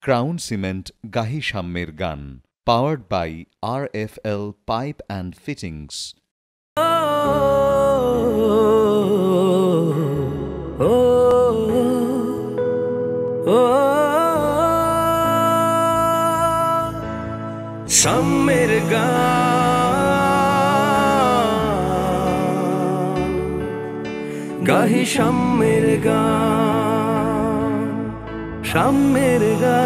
Crown cement গাহি সাম্যের গান, powered by RFL pipe and fittings. সাম্যের গান গাহি সাম্যের গান, সাম্যের গান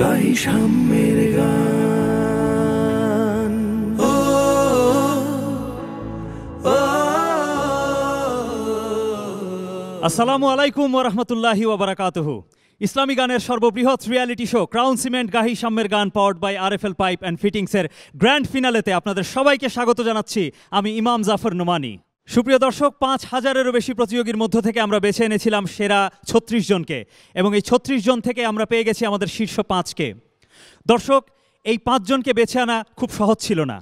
গাহি সাম্যের গান। আসসালামু আলাইকুম ওয়া রাহমাতুল্লাহি ওয়া বারাকাতুহু। ইসলামী গানের সর্ববৃহৎ রিয়ালিটি শো ক্রাউন সিমেন্ট গাহি সাম্যের গান powered by RFL pipe and ফিটিংসের গ্র্যান্ড ফিনালেতে আপনাদের সবাইকে স্বাগত জানাচ্ছি। আমি ইমাম জাফর নোমানি। সুপ্রিয় দর্শক, 5000-এরও বেশি প্রতিযোগীর মধ্য থেকে আমরা বেছে এনেছিলাম সেরা 36 জনকে, এবং এই 36 জন থেকে আমরা পেয়ে গেছি আমাদের শীর্ষ 5কে। দর্শক, এই 5 জনকে বেছে আনা খুব সহজ ছিল না,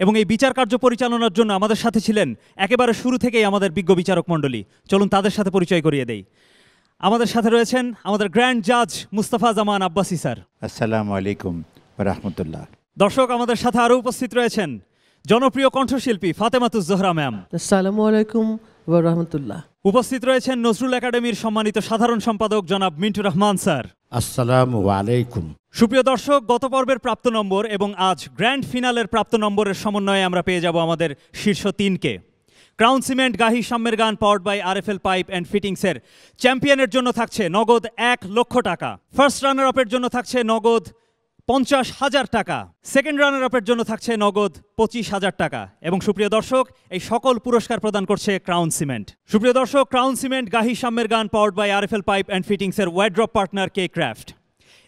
এবং এই বিচার কার্য পরিচালনার জন্য আমাদের সাথে ছিলেন একেবারে শুরু থেকেই আমাদের বিজ্ঞ বিচারক মণ্ডলী। চলুন তাদের সাথে পরিচয় করিয়ে দেই। আমাদের সাথে রয়েছেন আমাদের গ্র্যান্ড জাজ মুস্তাফা জামান আব্বাসী স্যার। আসসালামু আলাইকুম ওয়া রাহমাতুল্লাহ। দর্শক, আমাদের সাথে আরও উপস্থিত রয়েছেন জনপ্রিয় কণ্ঠশিল্পী ফাতেমাতুজ জোহরা ম্যাম। আসসালামু আলাইকুম ওয়া রাহমাতুল্লাহ। উপস্থিত রয়েছেন নজরুল একাডেমির সম্মানিত সাধারণ সম্পাদক জনাব মিন্টু রহমান স্যার। আসসালামু আলাইকুম। সুপ্রিয় দর্শক, গত পর্বের প্রাপ্ত নম্বর এবং আজ গ্র্যান্ড ফিনালের প্রাপ্ত নম্বরের সমন্বয়ে আমরা পেয়ে যাব আমাদের শীর্ষ 3কে। ক্রাউন সিমেন্ট গাহি সাম্যের গান powered by RFL pipe and ফিটিংসের চ্যাম্পিয়নের জন্য থাকছে নগদ 1 লক্ষ টাকা, ফার্স্ট রানার আপের জন্য থাকছে নগদ 50,000 টাকা, সেকেন্ড রানার আপের জন্য থাকছে নগদ 25,000 টাকা, এবং সুপ্রিয় দর্শক, এই সকল পুরস্কার প্রদান করছে ক্রাউন সিমেন্ট। সুপ্রিয় দর্শক, ক্রাউন সিমেন্ট গাহি সাম্যের গান powered by RFL pipe and ফিটিংসের ওয়ার্ড্রপ পার্টনার কে ক্রাফট।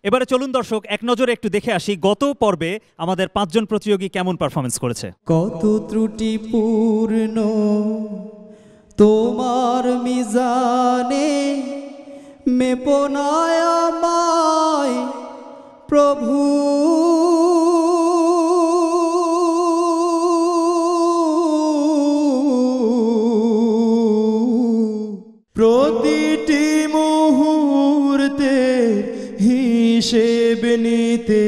এবারে চলুন দর্শক, এক নজরে একটু দেখে আসি গত পর্বে আমাদের 5 জন প্রতিযোগী কেমন পারফরমেন্স করেছে। কত ত্রুটিপূর্ণ তোমার মিজানে, মেপনায় আমায় প্রভু, প্রতিটি মুহূর্তে হিসেব নিতে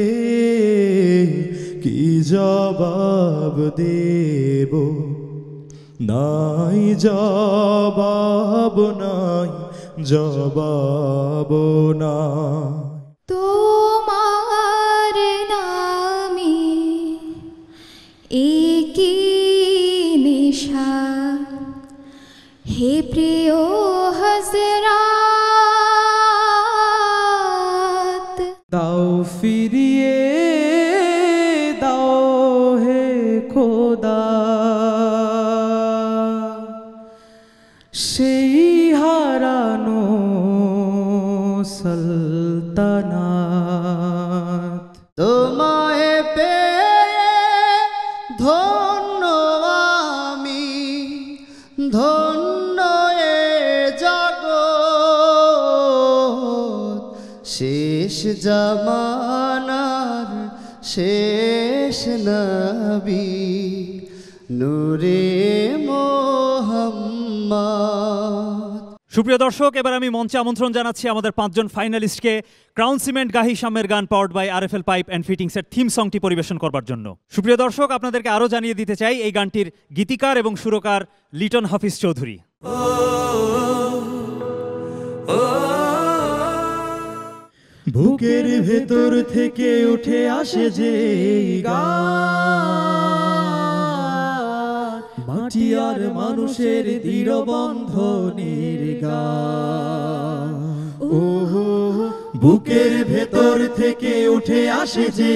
কি জবাব দেব, নাই জবাব, নাই জবাব না। তোমার নামে একই নেশা, হে প্রিয় হযরত, দাও ফিরিয়ে দাও হে খোদা, সেই হারানো সালতানাত। তোমায় পেয়ে ধন্য আমি, ধন্য এ জগৎ, শেষ জামানার শেষ নবী নূরে মুহাম্মদ। সুপ্রিয় দর্শক, এবার আমি মঞ্চে আমন্ত্রণ জানাচ্ছি আমাদের 5 জন ফাইনালিস্টকে ক্রাউন সিমেন্ট গাহি সাম্যের গান powered by RFL pipe and ফিটিংসের থিম সংটি পরিবেশন করবার জন্য। সুপ্রিয় দর্শক, আপনাদেরকে আরও জানিয়ে দিতে চাই এই গানটির গীতিকার এবং সুরকার লিটন হাফিজ চৌধুরী। বুকের ভেতর থেকে উঠে আসে যে গান, মাটি আর মানুষের দৃঢ় বন্ধনের গান। ওহো, বুকের ভেতর থেকে উঠে আসে যে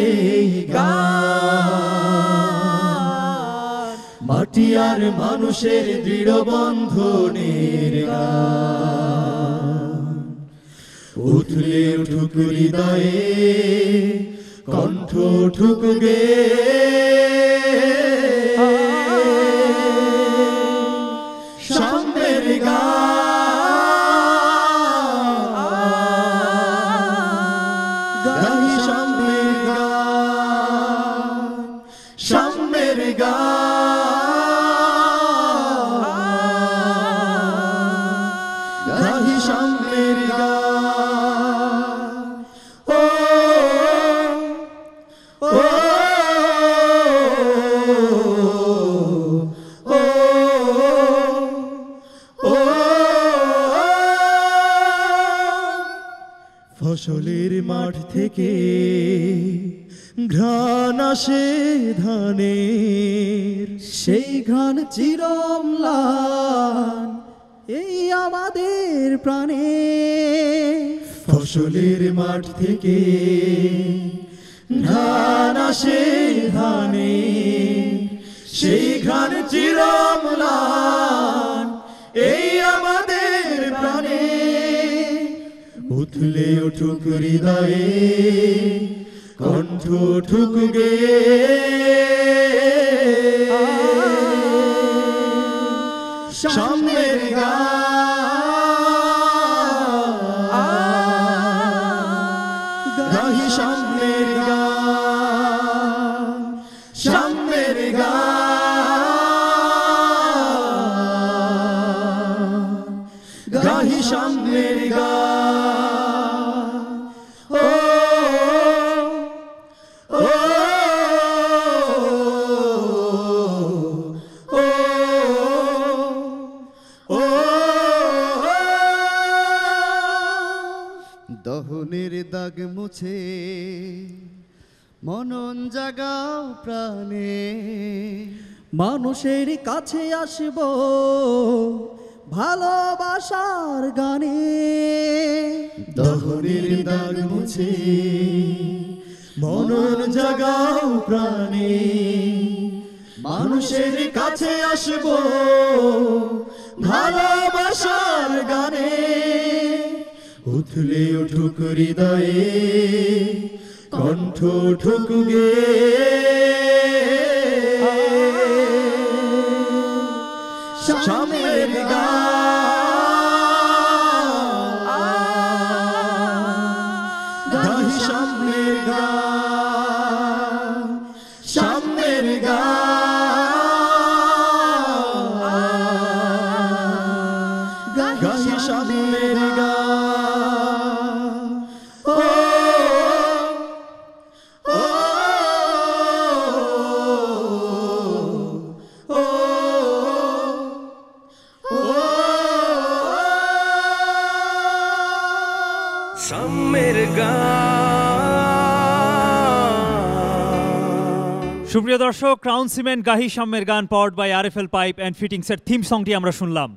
গান, মাটি আর মানুষের দৃঢ় বন্ধনের গান। উঠলে উঠুক হৃদয়ে, কণ্ঠ উঠুক গে, সাম্যের গান গাহি সাম্যের গান, সাম্যের গান সাম্যের গান ও ও ও ও ফসলের মাঠ থেকে ঘ্রাণ আসে ধানের, সেই ঘ্রাণ চিরম্লান এই আমাদের প্রাণে। ফসলের মাঠ থেকে ঘ্রাণ আসে ধানের, সেই ঘ্রাণ চিরম্লান এই আমাদের প্রাণে। উঠলে উঠুক হৃদয়ে কণ্ঠ উঠুক গেয়ে, সাম্যের গান গাহি সাম্যের গান, সাম্যের গান গাহি সাম্যের গান ও ও ও ও দহনের দাগ মুছে মনন জাগাও প্রাণে, মানুষের কাছে আসব ভালোবাসার গানে। দহনের দাগ মুছে মনন জাগাও প্রাণে, মানুষের কাছে আসব ভালোবাসার গানে। উঠলে উঠুক হৃদয়ে কণ্ঠ উঠুক গেয়ে, সাম্যের গান গাহি সাম্যের গান, সাম্যের গান গাহি সাম্যের গান ও ও ও সাম্যের গান। সুপ্রিয় দর্শক, ক্রাউন সিমেন্ট গাহি সাম্যের গান powered by RFL pipe and ফিটিংসের থিম সংটি আমরা শুনলাম।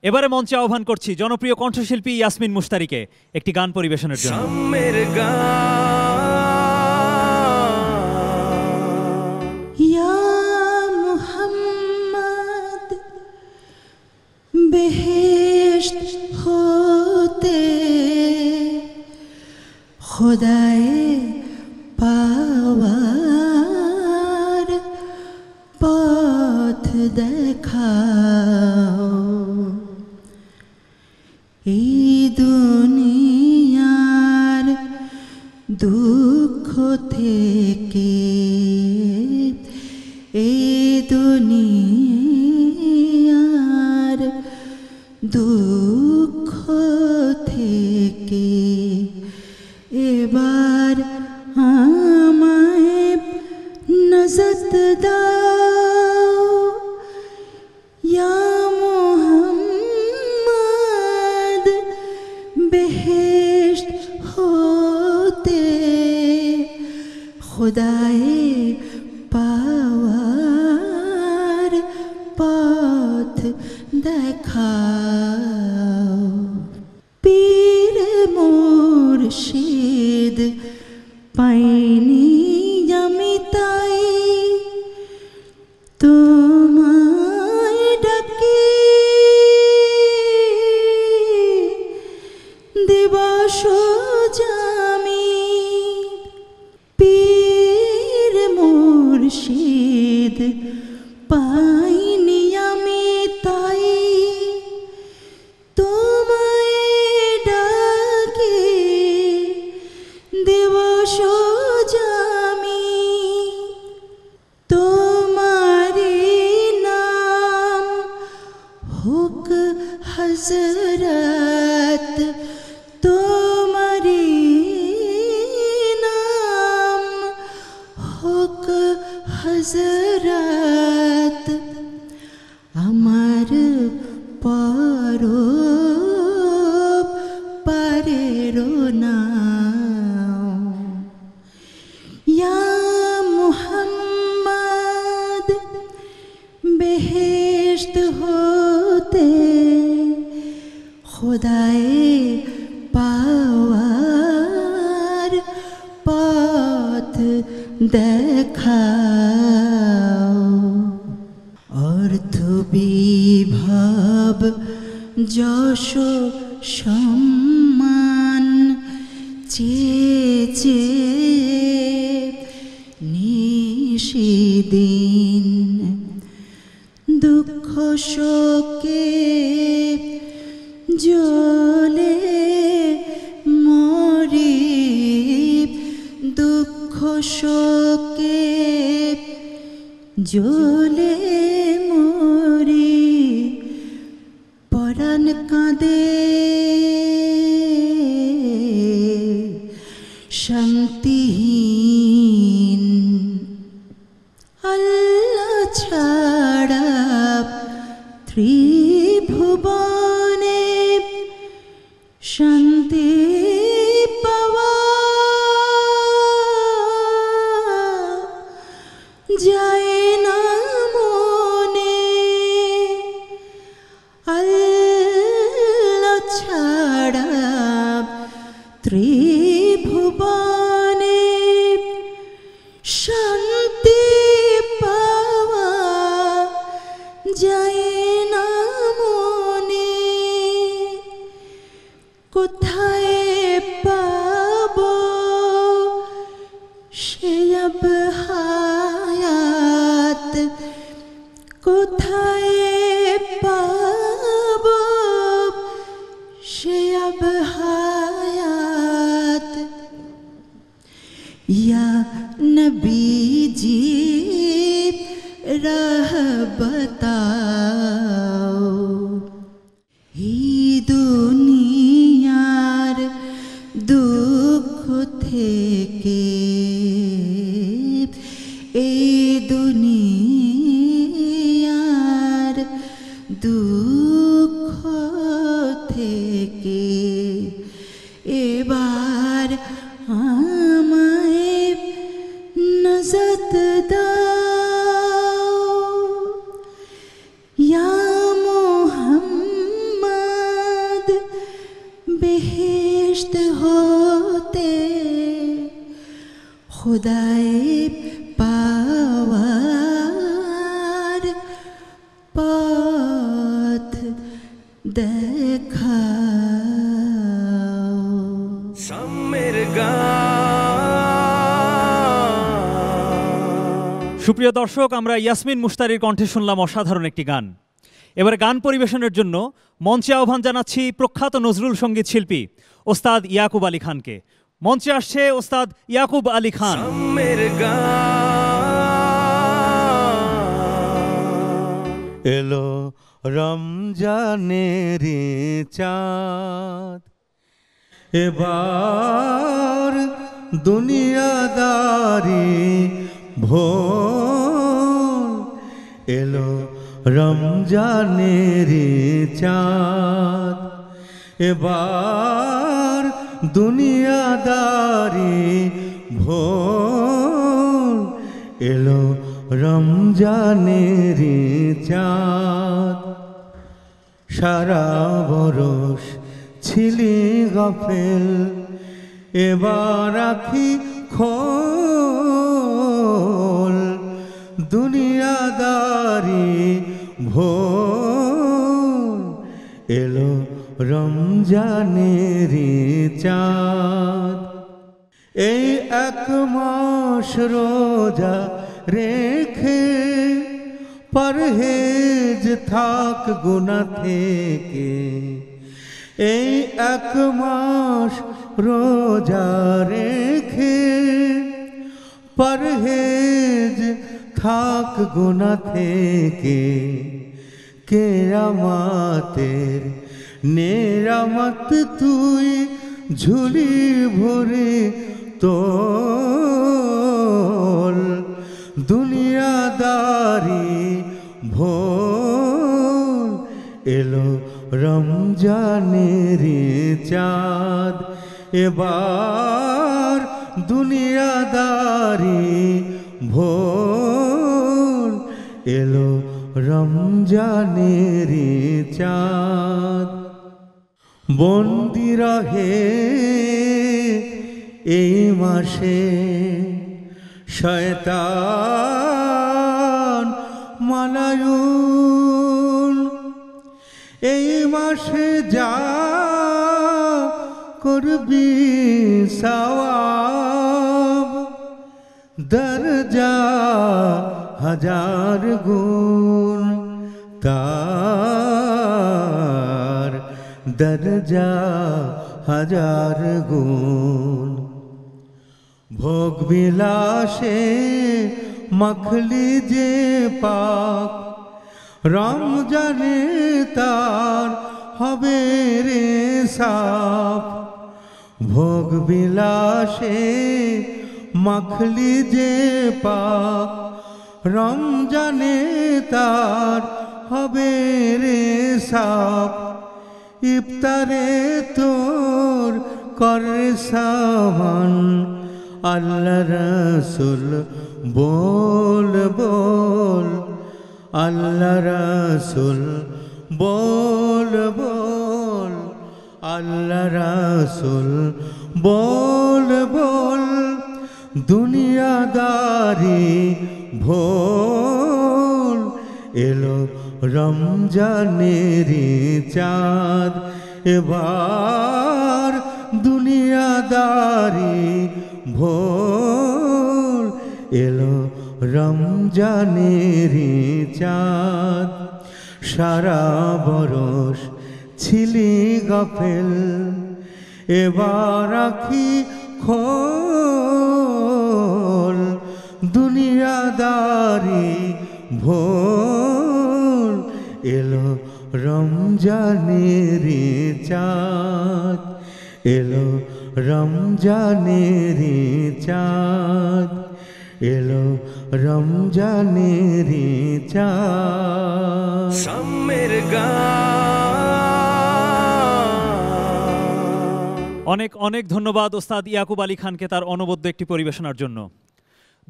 এবারে মঞ্চে আহ্বান করছি জনপ্রিয় কণ্ঠশিল্পী ইয়াসমিন মুশতারিকে একটি গান পরিবেশনের জন্য। সাম্যের গান ইয়া মুহাম্মদ বেহেশত হতে খোদায়ে পাওয়ার পথ দেখাও, এই দুনিয়ার দুঃখ থেকে, এই দুনিয়ার দুঃখ থেকে এবার আমায় নজত দাও। ইয়া মুহাম্মদ বেহেশত হতে খুদায়ে পাওয়ার পথ দেখাও। পীর মুর্শিদ পাইনি আমি তাই তোমায় ডাকি, দিবস জামি পীর মুর্শিদ পাইনি আমি তাই তোমায় ডাকি, দিবস জামি তোমারি নাম হুক হযরত রাত তোমারি নাম হোক হযরত আমার পারো পারেরো নাম ইয়া মুহাম্মদ বেহেশত হতে খুদায়ে পাওয়ার পথ দেখাও অর্থ বিভাব যশ সম্মান চেয়ে নিশিদিন দুঃখ শোকে জ্বলে মরি দুঃখ শোকে জ্বলে মরি পরাণ কাঁদে শান্তিহীন আল্লাহ ছাড়া ত্রিভুবনে শান্তি পাওয়া যায় না মনে আল্লাহ ছাড়া ত্রিভুবনে শান্তি পাওয়া যায় না মনে কোথায় পাবো সে আব হায়াত কোথায় পাবো সে আব হায়াত ইয়া নবীজি রাহ बताओ এই দুনিয়ার দুঃখ থেকে এই দুনিয়ার দুঃখ থেকে এবার আমায় নজত দাও ইয়া মুহাম্মদ বেহেশত হতে খুদায়ে পাওয়ার পথ দেখাও সাম্যের গান। সুপ্রিয় দর্শক, আমরা ইয়াসমিন মুশতারির কণ্ঠে শুনলাম অসাধারণ একটি গান। এবারে গান পরিবেশনের জন্য মঞ্চে আহ্বান জানাচ্ছি প্রখ্যাত নজরুল সঙ্গীত শিল্পী ওস্তাদ ইয়াকুব আলী খানকে। মঞ্চে আসছে ওস্তাদ ইয়াকুব আলী খান। সাম্যের গান। এলো রমজানের চাঁদ এবার দুনিয়াদারি ভোর এলো রমজানের চাঁদ এবার দুনিয়াদারি ভোর এলো রমজানের চাঁদ সারা বরস ছিলি গফেল এবার আখি খোল দুনিয়াদারি ভোর এলো রমজানের চাঁদ এই এক মাস রোজা রেখে পরহেজ থাক গুনাহ থেকে এই এক মাস রোজা রেখে পরহেজ থাক গুনাহ থেকে কিয়ামতের নেরামত তুই ঝুলি ভরে তোল দুনিয়াদারি ভোল এলো রমজানের চাঁদ এবার দুনিয়াদারি ভোল এলো রমজানের চাঁদ বন্দি রহে এই মাসে শয়তান মালায়ুন এই মাসে যা করবি সওয়াব দরজা হাজার গুণ তার দরজা হাজার গুণ ভোগ বিলাসে মখলি যে পাক রমজানে তার হবে রে সাফ ভোগ বিলাসে মখলি যে পাক রমজানে তার হবে রে সাফ ইফতারে তোর কর সামান আল্লাহ রসুল বল বল আল্লাহ রসুল বল বল আল্লাহ রসুল বল বল দুনিয়াদারি ভোল এলো রমজানের চাঁদ এবার দুনিয়াদারি ভোল এলো রমজানের চাঁদ সারা বরস ছিলি গফেল এবার আখি খোল দুনিয়াদারি ভোল এলো রমজানের চাঁদ এলো রমজানের চাঁদ এলো রমজানের চাঁদ সাম্যের গান। অনেক অনেক ধন্যবাদ ওস্তাদ ইয়াকুব আলী খানকে তার অনবদ্য একটি পরিবেশনার জন্য।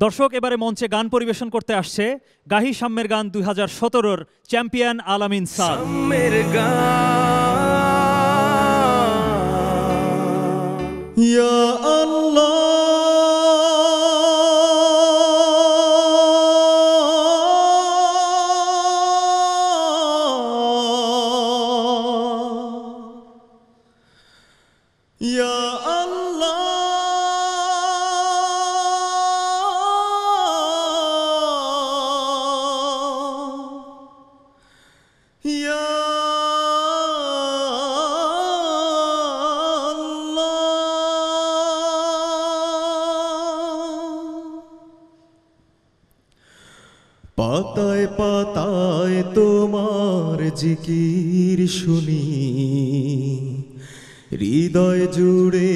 দর্শক, এবারে মঞ্চে গান পরিবেশন করতে আসছে গাহি সাম্যের গান 2017-র চ্যাম্পিয়ন আলামিন সাদ। সাম্যের গান। ইয়া আল্লাহ ইয়া আল্লাহ ইয়া পাতায় পাতায় তোমার জিকির শুনি হৃদয় জুড়ে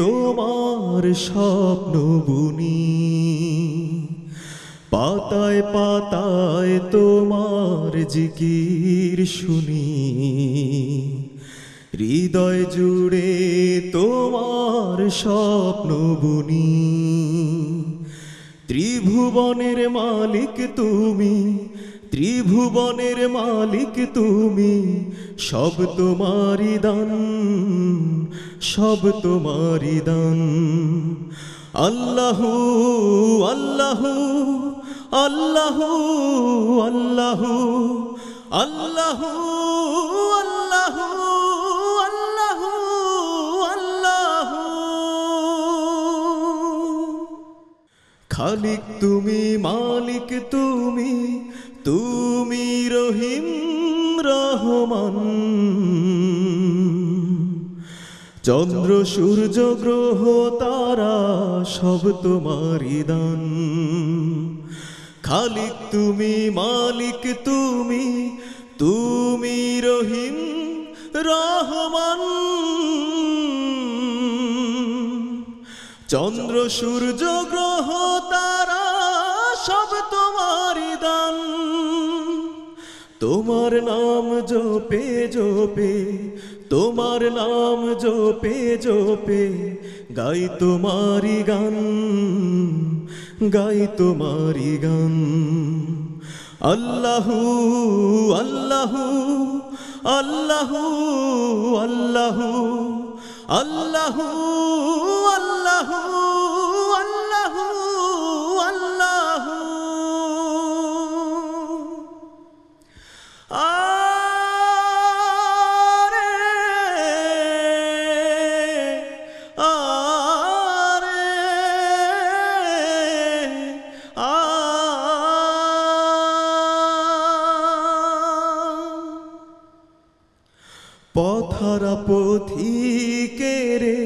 তোমার স্বপ্ন বুনি পাতায় পাতায় তোমার জিকির শুনি হৃদয় জুড়ে তোমার স্বপ্ন বুনি ত্রিভুবনের মালিক তুমি ত্রিভুবনের মালিক তুমি সব তোমারি দান সব তোমারি দান আল্লাহু আল্লাহু আল্লাহু আল্লাহু আল্লাহু আল্লাহু আল্লাহু আল্লাহু খালিক তুমি মালিক তুমি তুমি রহিম রহমান চন্দ্র সূর্য গ্রহ তারা সব তোমারি দান খালিক তুমি মালিক তুমি তুমি রহিম রহমান চন্দ্র সূর্য গ্রহ তারা সব তোমারই দান তোমার নাম জপে জপে তোমার নাম জপে জপে গাই তোমারি গান গাই তোমারি গান আল্লাহু আল্লাহু আল্লাহু আল্লাহু আল্লাহু আল্লাহু আল্লাহু আল্লাহু পথহারা পথিকেরে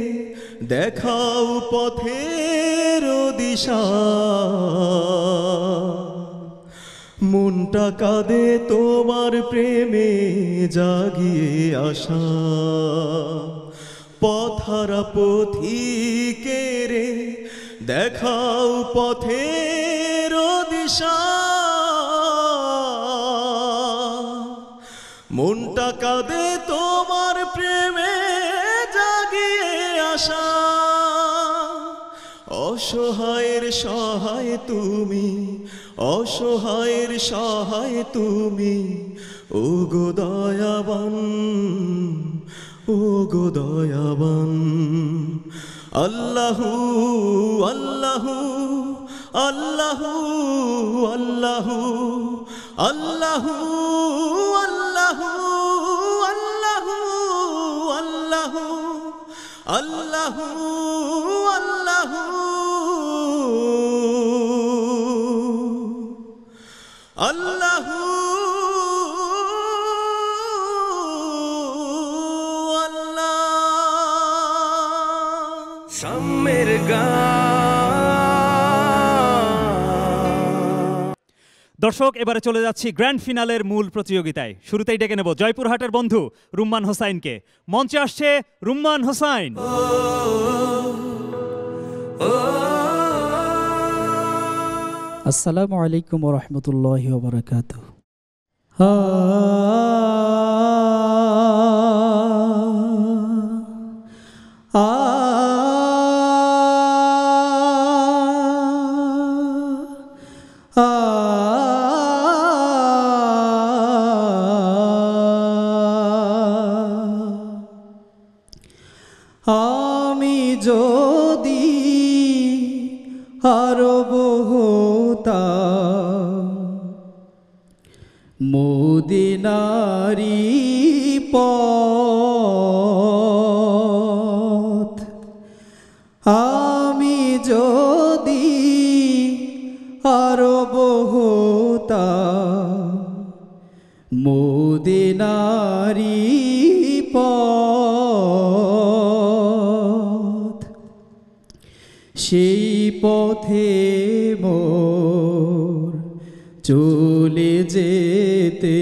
দেখাও পথের দিশা মনটা কাঁদে তোমার প্রেমে জাগিয়ে আসা পথহারা পথিকেরে দেখাও পথের দিশা মনটা কাঁদে তোমার প্রেমে জাগিয়ে আসা অসহায়ের সহায় তুমি অসহায়ের সহায় তুমি ও গো দয়াবান ও গো দয়াবান আল্লাহু আল্লাহু আল্লাহু আল্লাহু আল্লাহু আল্লাহু আল্লাহু আল্লাহু আল্লাহু আল্লাহু আল্লাহু সাম্যের গান। দর্শক, এবারে চলে যাচ্ছি গ্র্যান্ড ফিনালের মূল প্রতিযোগিতায়। শুরুতেই ডেকে নেব জয়পুরহাটের বন্ধু রুম্মান হোসাইনকে। মঞ্চে আসছে রুম্মান হোসাইন। আসসালামু আলাইকুম ওয়া রাহমাতুল্লাহি ওয়া বারাকাতুহু। আমি যদি আরব হতাম মদিনারি পথ, আমি যদি আরব হতাম মদিনারি পথ, সেই পথে মোর চলে যেতে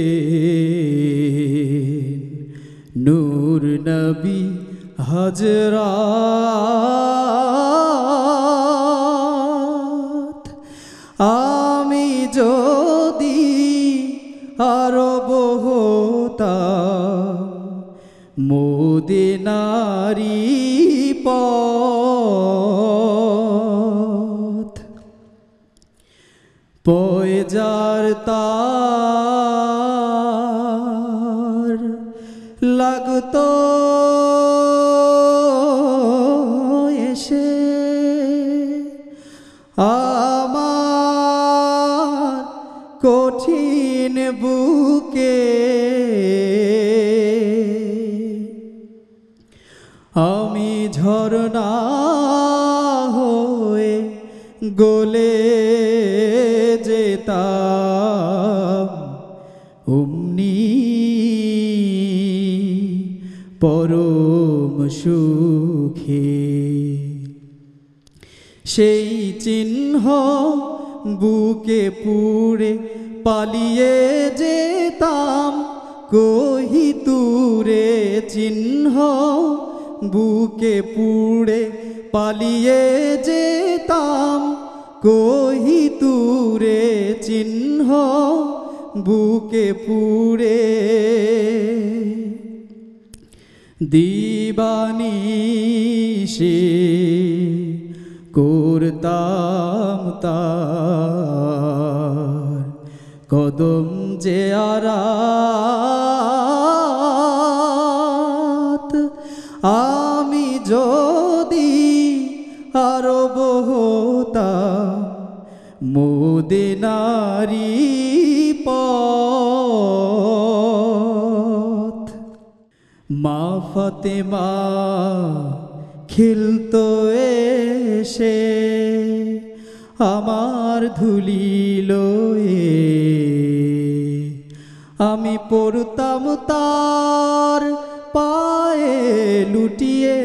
নূর নবী হযরত। আমি যদি আরব হতাম মদিনারি পথ, পয়জার তার লাগতো এসে আমার কঠিন বুকে, আমি ঝরনা হয়ে গলে যেতাম অমনি পরম সুখে। সেই চিহ্ন বুকে পুড়ে পালিয়ে যেতাম কহিতুরে চিহ্ন বুকে পুড়ে পালিয়ে যেতাম কহিতুরে চিহ্ন বুকে পুড়ে দিবানিশি করতাম তার কদম যে আরাত আমি যদি আরব হতাম মদিনারি পথ মা ফাতেমা খেলতো এসে আমার ধুলিল আমি পড়তাম তার পায়ে লুটিয়ে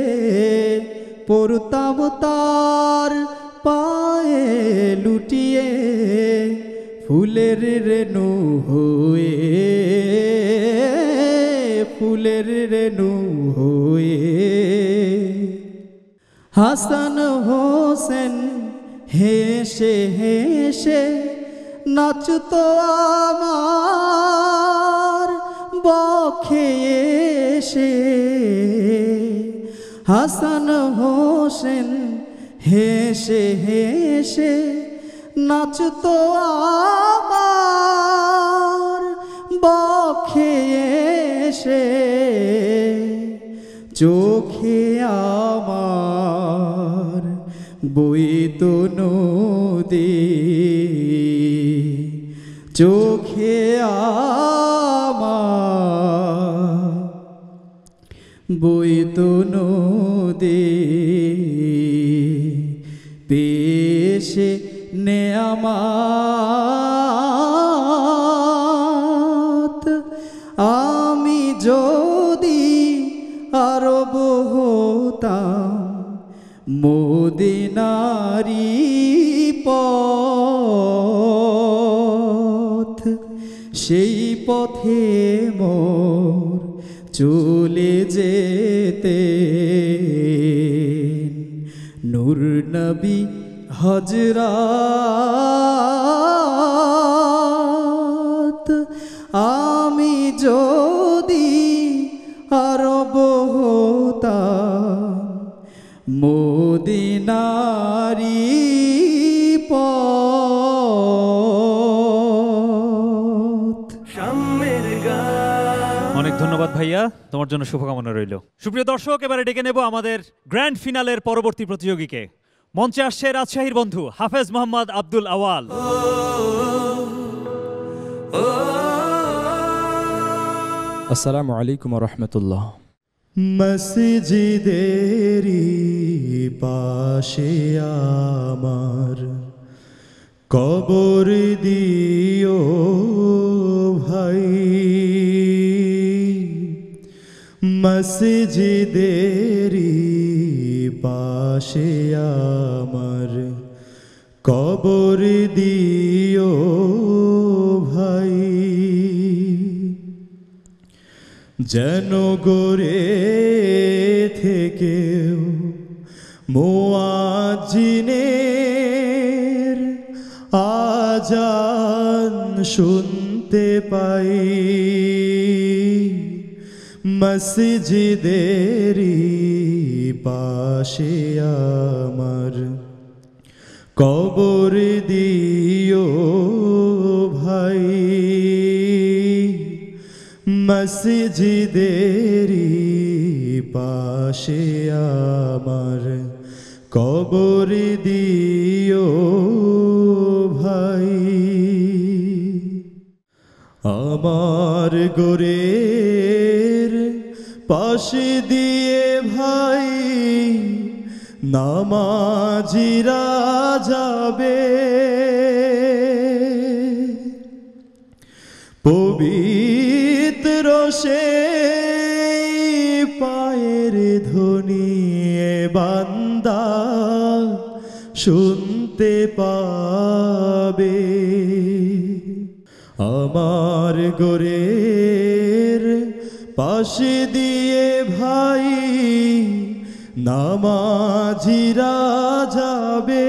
পড়তাম তার পায়ে লুটিয়ে ফুলের রেণু হয়ে ফুলের রেণু হয়ে হাসান হোসেন হেসে হেসে নাচতো আমার বক্ষে এসে হাসান হোসেন হেসে হেসে নাচতো আমার বক্ষে এসে চোখে আমার বইতো নদী চোখে আমার বইতো নদী পেশে নেয়ামাত আমি যদি আরব হতাম মদিনারি পথ সেই পথে মোর চলে যেতে নূর নবী হযরত আমি যদি আরব হতাম মদিনারি পথ সাম্যের গান। অনেক ধন্যবাদ ভাইয়া, তোমার জন্য শুভকামনা রইল। সুপ্রিয় দর্শক, এবারে ডেকে নেব আমাদের গ্র্যান্ড ফিনালের পরবর্তী প্রতিযোগীকে। মঞ্চে আসছে রাজশাহীর বন্ধু হাফেজ মোহাম্মদ আব্দুল আওয়াল। আসসালামু আলাইকুম ওয়া রাহমাতুল্লাহ। মসজিদেরি পাশে আমার কবর দিও ভাই, মসজিদেরি পাশে আমার কবর দিও ভাই, যেন গড়ে থেকেও মুয়াজ্জিনের আজান শুনতে পাই, মসজিদেরি পাশে আমার কবর দিও ভাই, মসজিদেরি পাশে আমার কবর দিও ভাই। আমার গোরের পাশে দিয়ে ভাই নামাজিরা যাবে, পবিত্র সে পায়ের ধ্বনি বান্দা শুনতে পাবে। আমার গোরের পাশে দিয়ে ভাই নামাজিরা যাবে,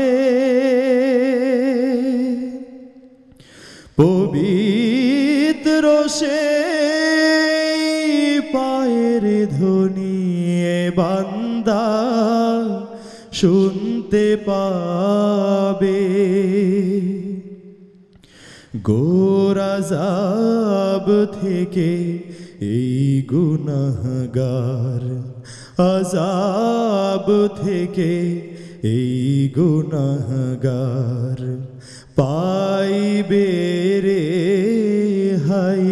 পবিত্র সে পায়ের ধ্বনি বান্দা শুনতে পাবে। ঘোর আযাব থেকে এই গুনাহগার, আযাব থেকে এই গুনাহগার পাইবে রেহাই।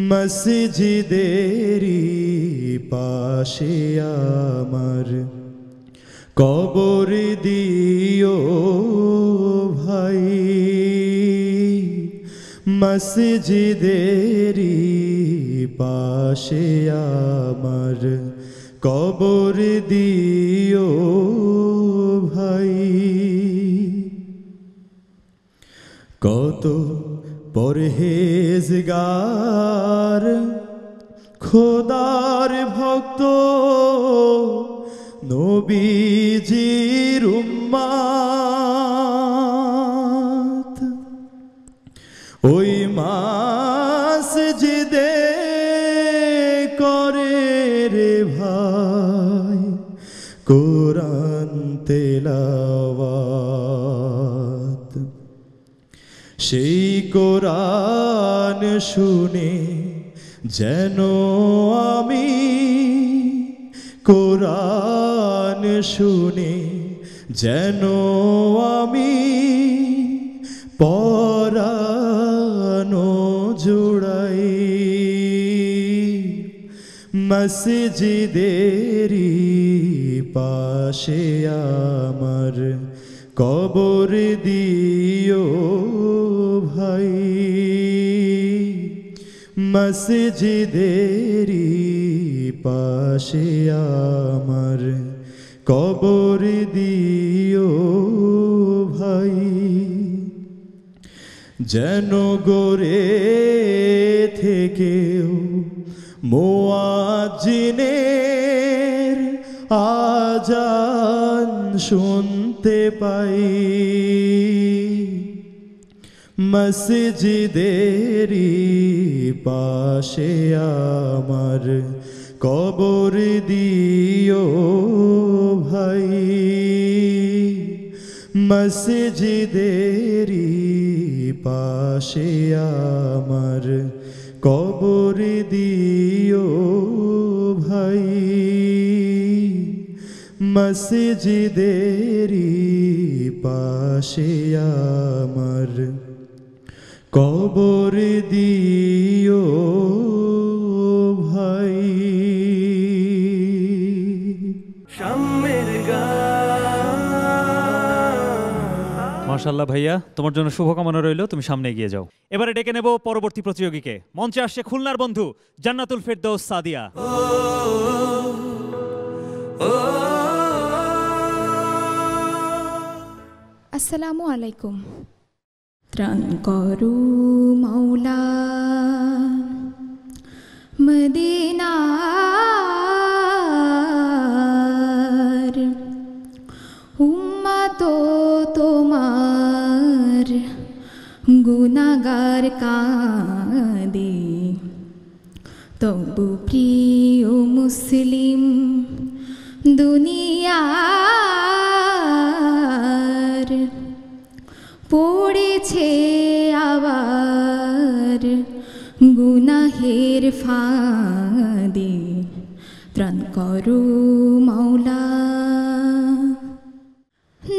মসজিদেরি পাশে আমার কবর দিও ভাই, মসজিদেরি পাশে আমার কবর দিও ভাই। কত পরহেজগার খোদার ভক্ত নবীজির উম্মত, ওই মসজিদে করে রে ভাই কোরআন তেলাওয়াত। সেই কোরআন শুনে যেন আমি, কোরআন শুনে যেন আমি পরানো জুড়াই। মসজিদেরি পাশে আমার কবর দিও ভাই, মসজিদেরি পাশে আমার কবর দিও ভাই। যেন গোরে থেকেও মুয়াজ্জিনের আজান শুনতে পাই। মসজিদেরি পাশে আমার কবর দিও ভাই, মসজিদেরি পাশে আমার কবর দিও ভাই, মসজিদেরি পাশে আমার কবর দিও ভাই। শামের গান। মাশাআল্লাহ ভাইয়া, তোমার জন্য শুভকামনা রইল, তুমি সামনে এগিয়ে যাও। এবারে ডেকে নেব পরবর্তী প্রতিযোগীকে। মঞ্চে আসছে খুলনার বন্ধু জান্নাতুল ফেরদৌস সাদিয়া। আসসালামু আলাইকুম। ত্রাণ করো মাওলা মদিনার, উম্মত তোমার গুনাহগার কাঁদে, তবু প্রিয় মুসলিম দুনিয়ার পড়েছে আবার গুনাহের ফাঁদে। ত্রাণ করো মাওলা।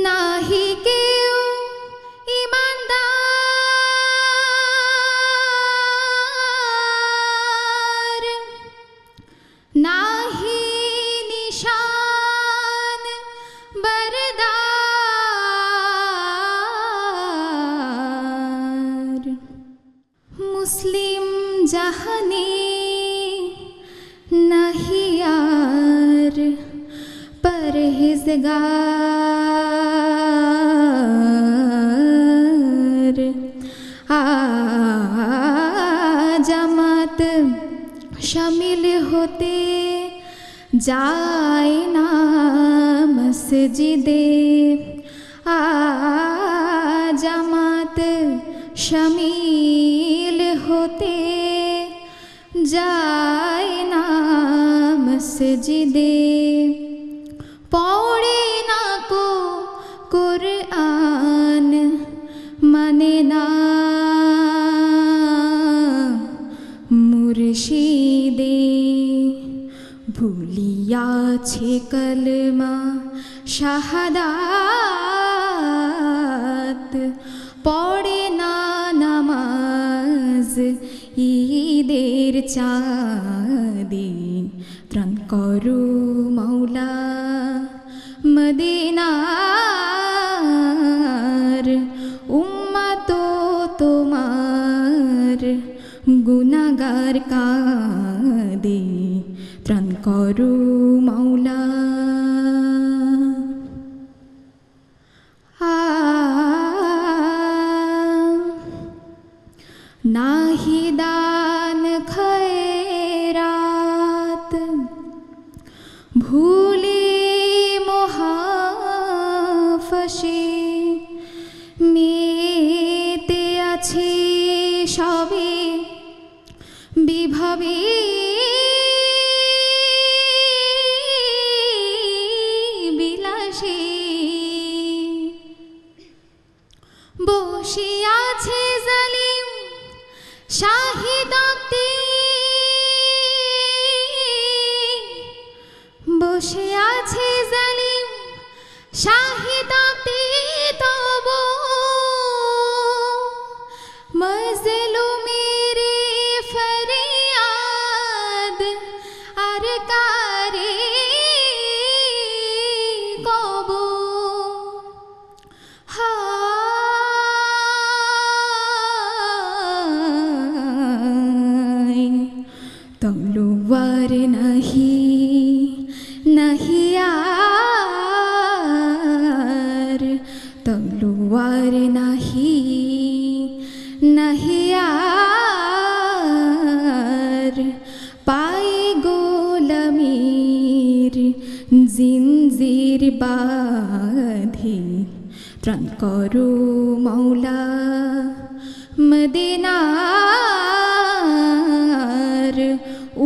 নাহি কেউ ইমানদার, নাহি নিশান বরদার। মুসলিম জাহানে নাহি আর পরহেজগার, জামাত যায় না মসজিদে জামাত শামিল হতে, যায় না মসজিদে পড়ে না কো কুরআন, মানে না মুর্শিদে, ভুলিয়াছে কলমা শাহাদাত, পড়ে না নামাজ ঈদের চাঁদে, ত্রাণ করো মৌলা মদিনার উম্মত তোমার গুনাহগার কাঁদে, ত্রাণ করো মৌলা। নাহি দান খয়রাত ভুলে মহাফশে, মেতে আছে সবে বিভাবে, বিলাসে বসে আছে জালিম শাহিদতে, বসে আছে জালিম শাহিদতে, তবু মজলুমের ফরিয়াদ আর কারে কব, হায় তলোয়ার নাহি নাহি আর, তলোয়ার নাহি নাহি আর, পায়ে গোলামীর জিনজির বাঁধে, ত্রাণ করো মৌলা মদিনার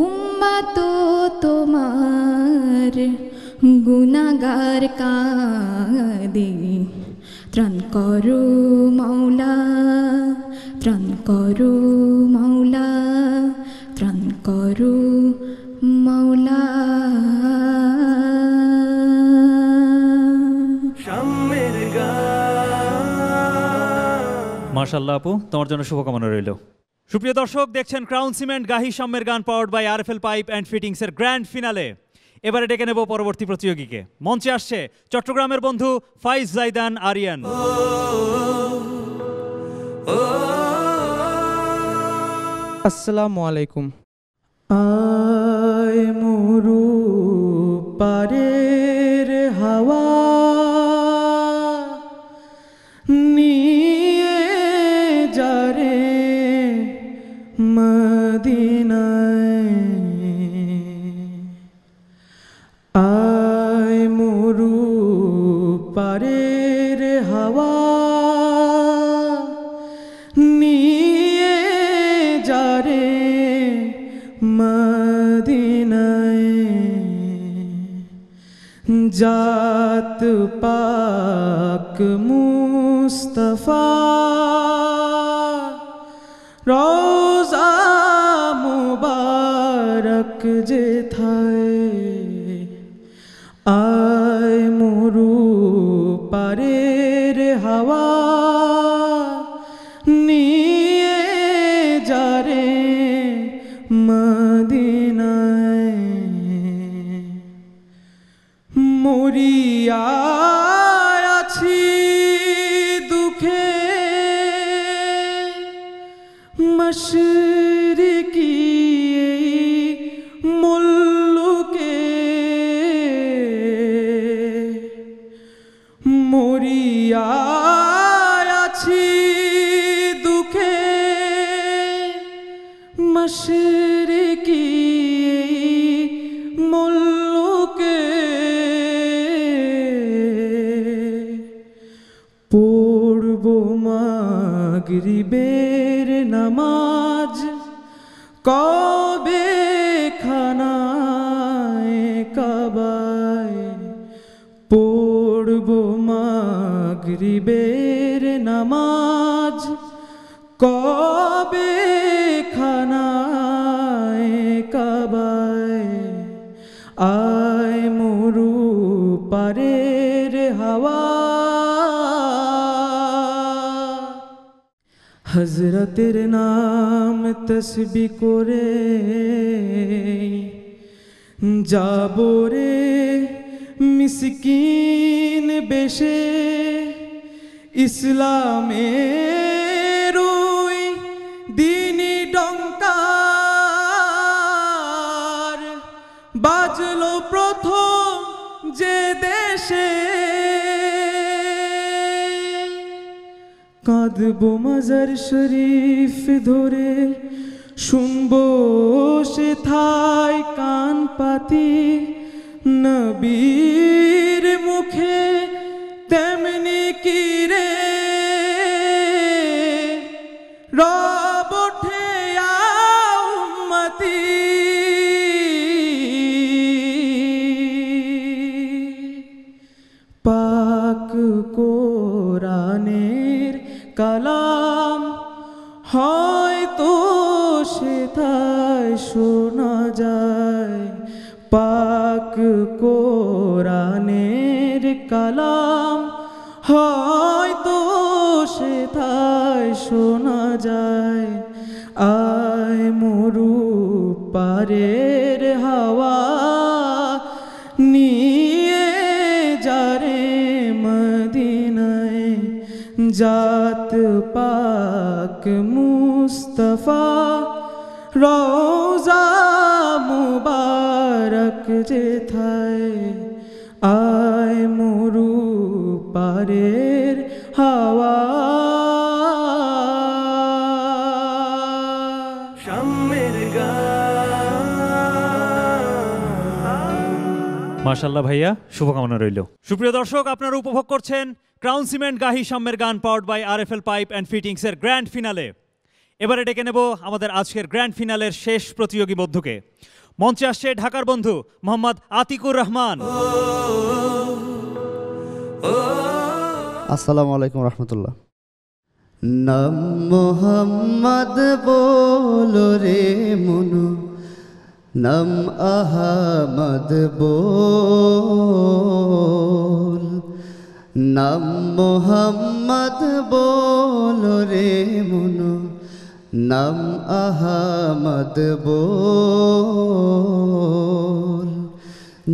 উম্মত তোমার গুনাহগার কাঁদে, ত্রাণ করো মৌলা, ত্রাণ করো মৌলা, ত্রাণ করো মৌলা। শামের গান। মাশাআল্লাহ আপু, তোমার জন্য শুভকামনা রইল। সুপ্রিয় দর্শক, দেখছেন ক্রাউন সিমেন্ট গাহি সাম্যের গান powered by RFL pipe and fittings এর গ্র্যান্ড ফিনালে। এবারে ডেকে নেব পরবর্তী প্রতিযোগীকে। মঞ্চে আসছে চট্টগ্রামের বন্ধু ফাইজ জাইদান আরিয়ান। আসসালামু আলাইকুম। আয় মরু পারের হাওয়া নিয়ে যারে মদিনায়, আয় মরু পারের হাওয়া নিয়ে যারে মদিনায়, জাত পাক মুস্তফা রোজা মুবারক যেথায়, আয় মরু পারের হাওয়া নিয়ে যারে মদিনায়, মরিয়া আছি দুঃখে মশরিকি মুল্লুকে, মরিয়া আছি দুঃখে মশরিকি মুল্লুকে, মাগরিবের নামাজ কবে খানায় কাবায় পড়ব মাগরিবের নামাজ কবে খানায় কাবায় আয় মরু পারের হাওয়া হযরতের নাম তসবিহ করে যাবো রে মিসকিন বেশে ইসলামের ওই দ্বীনি ডঙ্কার বাজলো প্রথম যে দেশে কাঁদবো মাজার শরীফ ধরে শুনবো সে থাই কান পাতি নবীর মুখে তেমনি কি রে রব ওঠে উম্মতি পাক কোরআনের কালাম হয়তো সেথায় শোনা যায় পাক কোরআনের কালাম হয়তো সেথায় শোনা যায় আয় মরু পারের হাওয়া নিয়ে যারে মদিনায় জাত পাক মুস্তফা রওজা মুবারক যেথায় আয় মরু পারের হাওয়া শামের মাশাআল্লাহ ভাইয়া, শুভকামনা রইল। সুপ্রিয় দর্শক, আপনারা উপভোগ করছেন ক্রাউন সিমেন্ট গাহি সাম্যের গান powered by RFL pipe and ফিটিংসের গ্র্যান্ড ফিনালে। এবারে ডেকে নেব আমাদের আজকের গ্র্যান্ড ফিনালের শেষ প্রতিযোগী বন্ধুকে। মঞ্চে আসছে ঢাকার বন্ধু মোহাম্মদ আতিকুর রহমান। আসসালামু আলাইকুম রহমতুল্লাহ। নাম মোহাম্মদ বলো রে মনু, নাম আহমদ বল, নাম মোহাম্মদ বলো রে মনু, নাম আহমদ বল।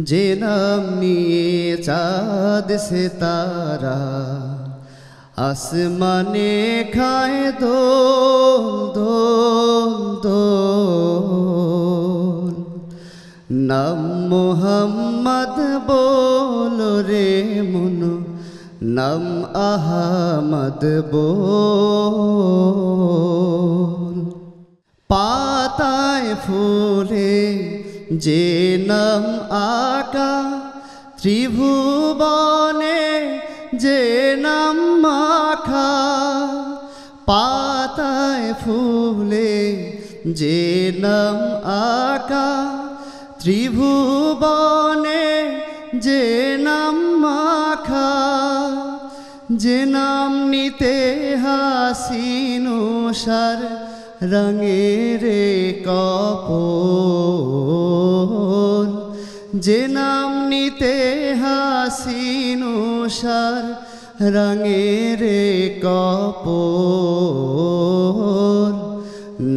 যে নাম নিয়ে চাঁদ সে তারা আসমানে খায় দোল দোল দোল। নাম মোহাম্মদ বলো রে মনু, নাম আহমদ বল। পাতায় ফুলে যে নাম আকা, ত্রিভুবনে যে নাম মাখা। পাতায় ফুলে যে নাম আকা, ত্রিভুবনে যে নাম মাখা। যে নাম নিতে হাসিন সার রঙের কপোল। যে নাম নিতে হাসিন সার রঙের কপোল।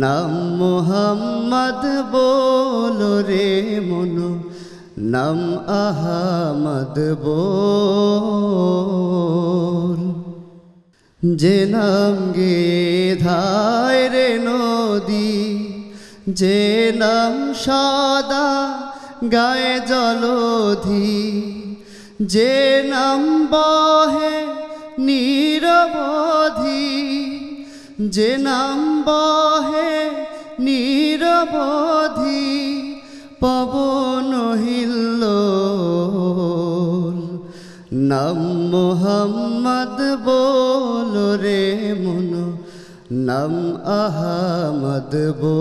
নাম মোহাম্মদ বলো রে মনু, নাম আহমদ বল। যে নাম গে ধায় রে নদী, যে নাম সদা গায়ে জলধি। যে নাম বহে নিরবধি, যে নাম বহে নিরবধি। পবন হিল্লোল। নাম মোহাম্মদ বলো রে মনু, নাম আহমদ বল,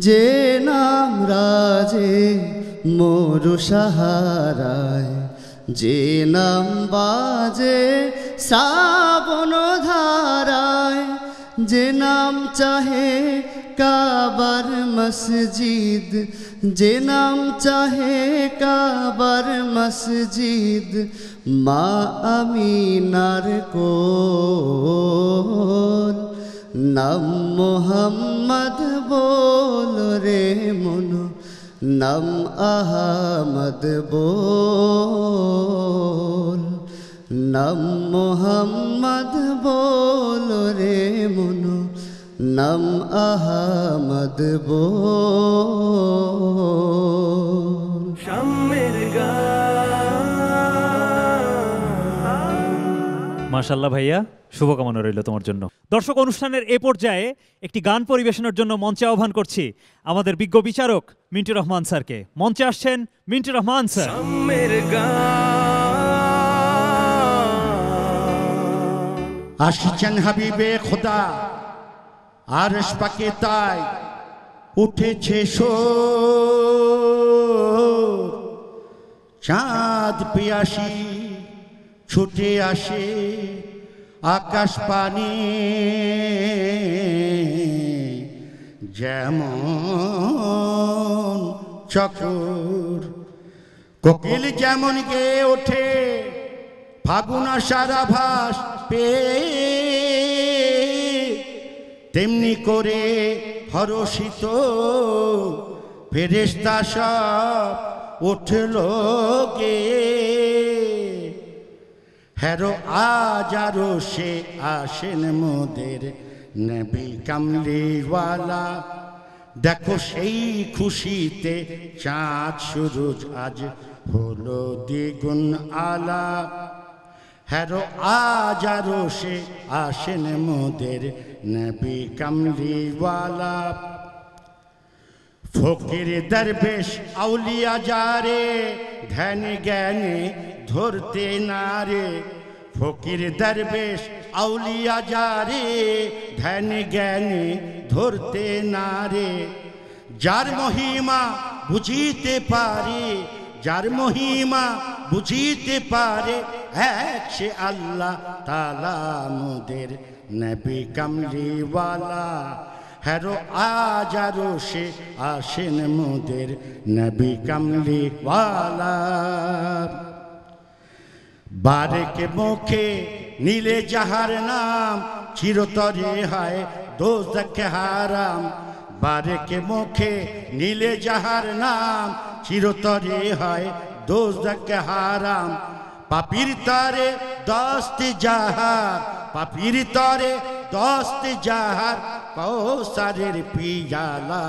যে নাম রাজে মোরু সাহারায়, যে নাম বাজে শ্রাবণ ধারায়, যে নাম চাহে কাবার মসজিদ, যে নাম চাহে কাবার মসজিদ, মা আমিনার কোল, নাম মোহাম্মদ বল রে মন, নাম আহমদ বল, নাম মোহাম্মদ বল রে মন, নাম আহমদ বল। শামের মাশাআল্লাহ ভাইয়া, শুভকামনা রইল তোমার জন্য। দর্শক, অনুষ্ঠানের এ পর্যায়ে একটি গান পরিবেশনের জন্য মঞ্চে আহ্বান করছি আমাদের বিজ্ঞ বিচারক মিন্টু রহমান স্যারকে। মঞ্চে আসছেন মিন্টু রহমান স্যার। আসছেন হাবিবে খোদা, আরশ পাকে তাই উঠেছে সোর, চাঁদ পিয়াসী ছুটে আসে আকাশ পানি, যেমন চকর কোকিল যেমন গেয়ে ওঠে ফাগুন আষাঢ় আভাস পেয়ে, তেমনি করে হরষিত ফেরেশতা সব উঠল গে। হেরো আজ আরো সে আসেন মোদের নবী কামলিওয়ালা, দেখো সেই খুশিতে চাঁদ সুরজ আজ হলো দ্বিগুণ আলা। হেরো আজ আরো সে আসেন মোদের নবী কামলিওয়ালা, ফকির দরবেশ আউলিয়া যারে ধ্যান জ্ঞানে ধরতে নারে, ফকির দরবেশ আউলিয়া যারে ধ্যান জ্ঞানে ধরতে নারে, যার মহিমা বুঝিতে পারে, যার মহিমা বুঝিতে পারে, এক সে আল্লাহ তাআলা মোদের নবী কামলিওয়ালা। হেরো আজ আরো সে আসেন মোদের নবী কামলিওয়ালা। বারেকে মুখে নীলে যাহার নাম, চিরতরে হয় দোজখ হারাম। বারেকে মুখে নীলে যাহার নাম, চিরতরে হয় দোজখ হারাম। পাপীর তরে দস্ত যাহার, পাপীর তরে দস্ত যাহার, কৌসারের পিয়ালা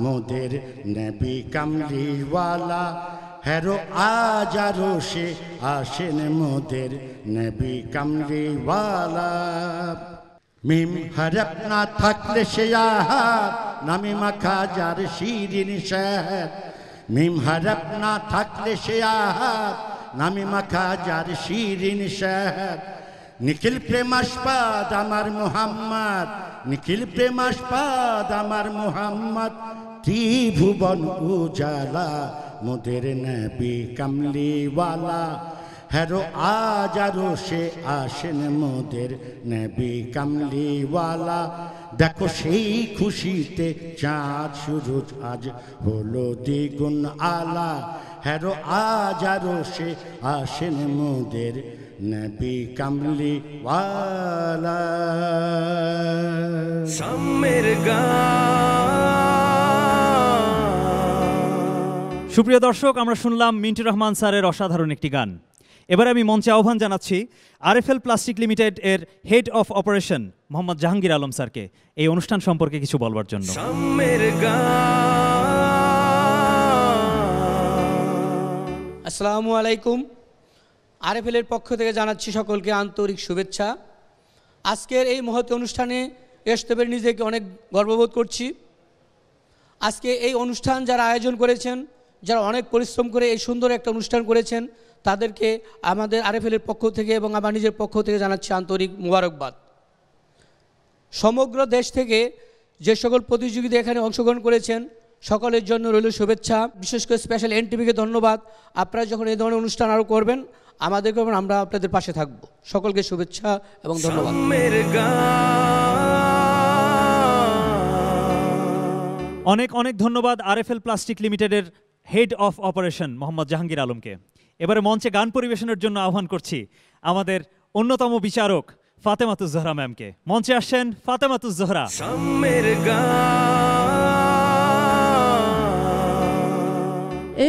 মোদের নবী কামলিওয়ালা। হেরো আজ আরো সে আসেন মোদের নবী কামলিওয়ালা। মিম হরফ না থাকলে সে আহার, নামে মাখা যার শিরিন শহর। মিম হরফ না থাকলে সে আহার, নামে মাখা যার শিরিন শহর। নিখিল প্রেমাস্পদ আমার মুহাম্মদ, নিখিল প্রেমাস্পদ আমার মুহাম্মদ, ত্রিভুবন উজালা মোদের নবী কামলিওয়ালা। হেরো আজ আরো সে আসেন মোদের নবী কামলিওয়ালা, দেখো সেই খুশিতে চাঁদ সুরজ আজ হলো দ্বিগুণ আলা। হেরো আজ আরো সে আসেন মোদের নবী কামলিওয়ালা। সাম্যের সুপ্রিয় দর্শক, আমরা শুনলাম মিন্টু রহমান স্যারের অসাধারণ একটি গান। এবার আমি মঞ্চে আহ্বান জানাচ্ছি আরএফএল প্লাস্টিক লিমিটেড এর head of operation Mohammad Jahangir Alam স্যারকে এই অনুষ্ঠান সম্পর্কে কিছু বলবার জন্য। আসসালামু আলাইকুম। আরএফএলের পক্ষ থেকে জানাচ্ছি সকলকে আন্তরিক শুভেচ্ছা। আজকের এই মহৎ অনুষ্ঠানে আসতে পেরে নিজেকে অনেক গর্ববোধ করছি। আজকে এই অনুষ্ঠান যারা আয়োজন করেছেন যারা অনেক পরিশ্রম করে এই সুন্দর একটা অনুষ্ঠান করেছেন, তাদেরকে আমাদের আরএফএলের পক্ষ থেকে এবং আমার নিজের পক্ষ থেকে জানাচ্ছি আন্তরিক মোবারকবাদ। সমগ্র দেশ থেকে যে সকল প্রতিযোগিতা এখানে অংশগ্রহণ করেছেন সকলের জন্য রইল শুভেচ্ছা। বিশেষ করে স্পেশাল এনটিভিকে ধন্যবাদ। আপনারা যখন এই ধরনের অনুষ্ঠান আরও করবেন আমাদের করবেন, আমরা আপনাদের পাশে থাকব। সকলকে শুভেচ্ছা এবং ধন্যবাদ। অনেক অনেক ধন্যবাদ আরএফএল প্লাস্টিক লিমিটেডের head of operation Mohammad Jahangir আলমকে। এবারে মঞ্চে গান পরিবেশনের জন্য আহ্বান করছি আমাদের অন্যতম বিচারক ফাতেমাতুজ জোহরা ম্যামকে। মঞ্চে আসছেন ফাতেমাতুজ জোহরা।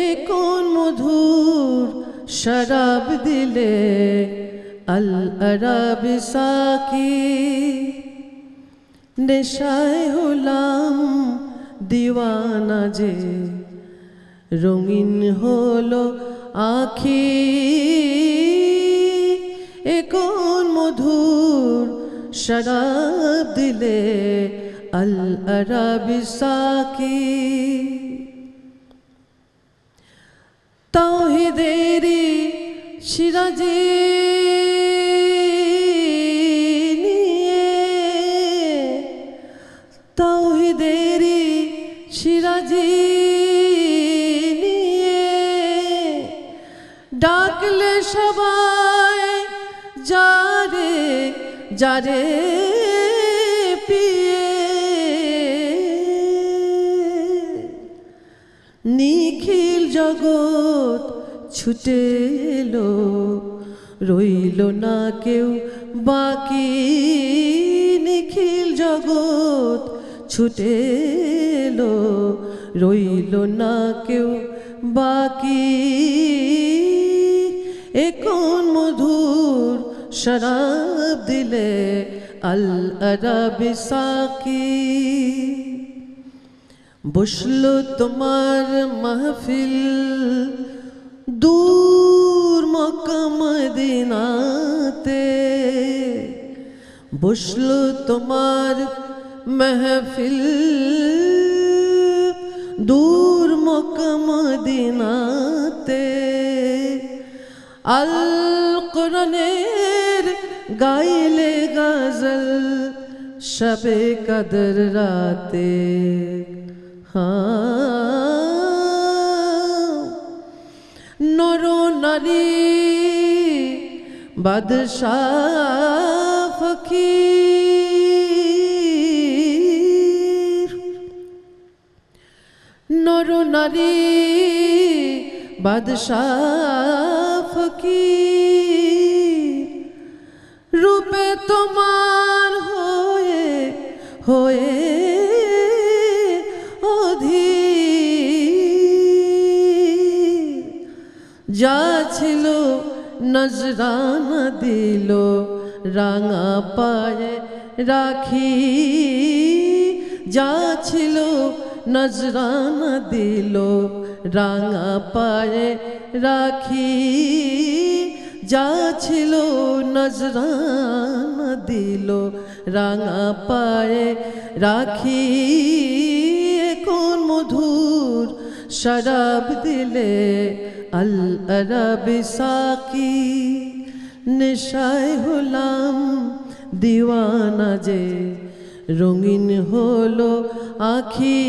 এ কোন মধুর শরাব দিলে আল আরব সাকি, নেশায় হলাম দিওয়ানা যে রঙিন হলো আখি। এ কোন মধুর শরাব দিলে আল আরব সাকি, তাওহীদেরি শিরাজি নিয়ে, তাওহীদেরি শিরাজি নিয়ে ডাকলে সবাই যারে যারে পিয়ে, নিখিল জগৎ ছুটে এলো রইল না কেউ বাকি। নিখিল জগৎ ছুটে এলো রইল না কেউ বাকি। এ কোন মধুর শরাব দিলে আল আরব সাকি, বসলো তোমার মাহফিল দূর মক্কা মদিনাতে, বসলো তোমার মাহফিল দূর মক্কা মদিনাতে। আল কোরআনের গাইলে গজল শবে কদর রাতে, নর নারী বাদশাহ ফকির, নর নারী বাদশাহ ফকির, রূপে তোমার হয়ে হয়ে অধীর, যা ছিল নজরানা দিল রাঙা পায়ে রাখি, যা ছিল নজরানা দিল রাঙা পায়ে রাখি, যা ছিল নজরানা দিল রাঙা পায়ে রাখি। কোন মধুর শরাব দিলে আল আরব সাকি, নেশায় হলাম দিওয়ানা যে রঙিন হলো আখি।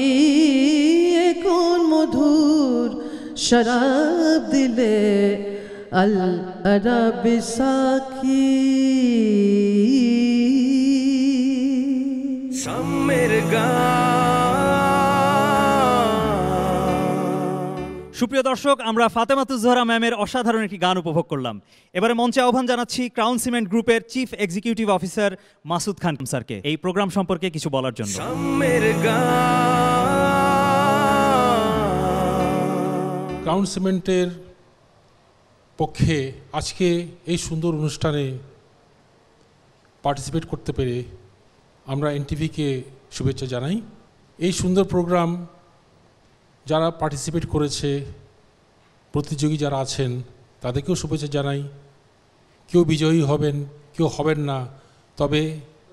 কোন মধুর শরাব দিলে আল আরব সাকি। সাম্যের সুপ্রিয় দর্শক, আমরা ফাতেমাতুজ জোহরা ম্যামের অসাধারণ একটি গান উপভোগ করলাম। এবারে মঞ্চে আহ্বান জানাচ্ছি ক্রাউন সিমেন্ট গ্রুপের চিফ এক্সিকিউটিভ অফিসার মাসুদ খান স্যারকে এই প্রোগ্রাম সম্পর্কে কিছু বলার জন্য। ক্রাউন সিমেন্টের পক্ষে আজকে এই সুন্দর অনুষ্ঠানে পার্টিসিপেট করতে পেরে আমরা এনটিভিকে শুভেচ্ছা জানাই। এই সুন্দর প্রোগ্রাম যারা পার্টিসিপেট করেছে, প্রতিযোগী যারা আছেন তাদেরকেও শুভেচ্ছা জানাই। কেউ বিজয়ী হবেন, কেউ হবেন না, তবে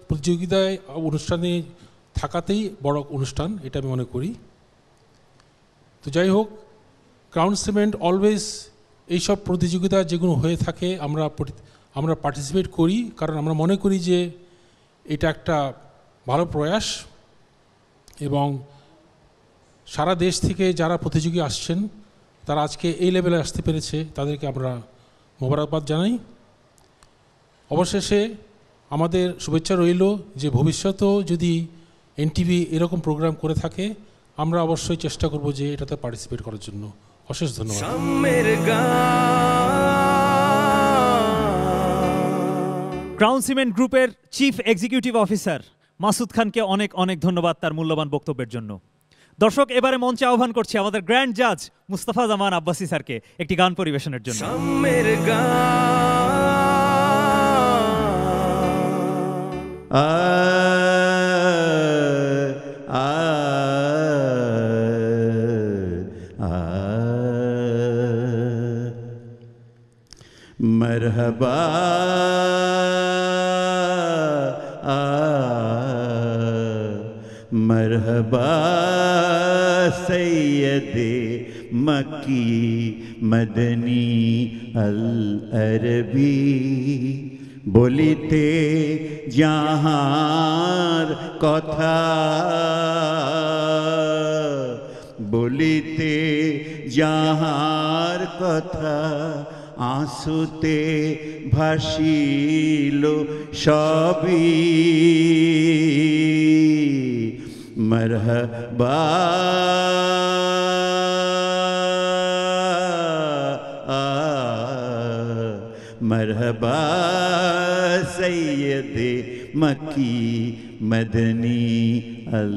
প্রতিযোগিতায় অনুষ্ঠানে থাকাতেই বড় অনুষ্ঠান, এটা আমি মনে করি। তো যাই হোক, ক্রাউন সিমেন্ট অলওয়েজ এইসব প্রতিযোগিতা যেগুলো হয়ে থাকে আমরা পার্টিসিপেট করি, কারণ আমরা মনে করি যে এটা একটা ভালো প্রয়াস এবং সারা দেশ থেকে যারা প্রতিযোগী আসছেন তারা আজকে এই লেভেলে আসতে পেরেছে, তাদেরকে আমরা মোবারকবাদ জানাই। অবশেষে আমাদের শুভেচ্ছা রইল যে ভবিষ্যতেও যদি এনটিভি এরকম প্রোগ্রাম করে থাকে আমরা অবশ্যই চেষ্টা করব যে এটাতে পার্টিসিপেট করার জন্য। অশেষ ধন্যবাদ। ক্রাউন সিমেন্ট গ্রুপের চিফ এক্সিকিউটিভ অফিসার মাসুদ খানকে অনেক অনেক ধন্যবাদ তার মূল্যবান বক্তব্যের জন্য। দর্শক, এবারে মঞ্চে আহ্বান করছি আমাদের গ্র্যান্ড জাজ মুস্তাফা জামান আব্বাসী স্যারকে একটি গান পরিবেশনের জন্য। मरहबा मरहबा सैयदे मक्की मदनी अल अरबी বলিতে যাহার কথা বলিতে যাহার কথা आंसुते भासिल सभी मरहबा मरहबा सैयदे मक्की मदनी अल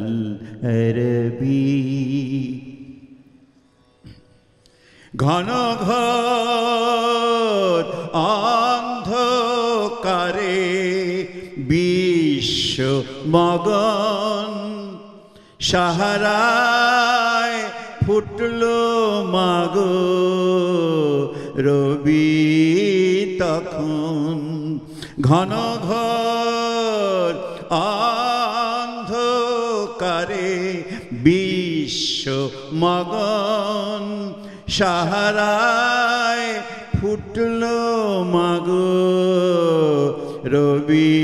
अरबी घन घोर अंधकारे विश्व मगन साहाराय फुटलो मागो रवि तखन घन घोर अंधकारे विश्व मगन সাহারায় ফুটলো মাগো রবি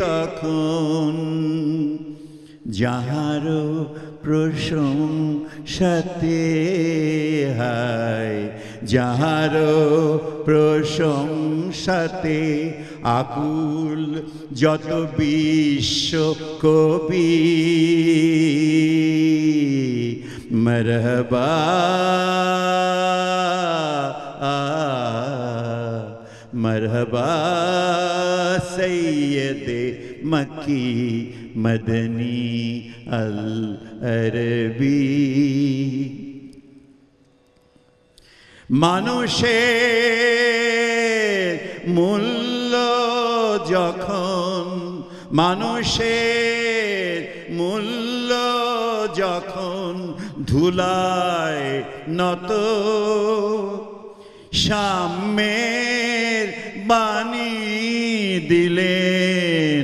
তখন যাহারো প্রশংসাতে হায় যাহারো প্রশংসাতে আকুল যত বিশ্ব কবি मरहबा मरहबा सैयदे मक्की मदनी अल अरबी মানুষের মূল্য যখন মানুষের মূল্য যখন ধুলায় নত সাম্যের বাণী দিলেন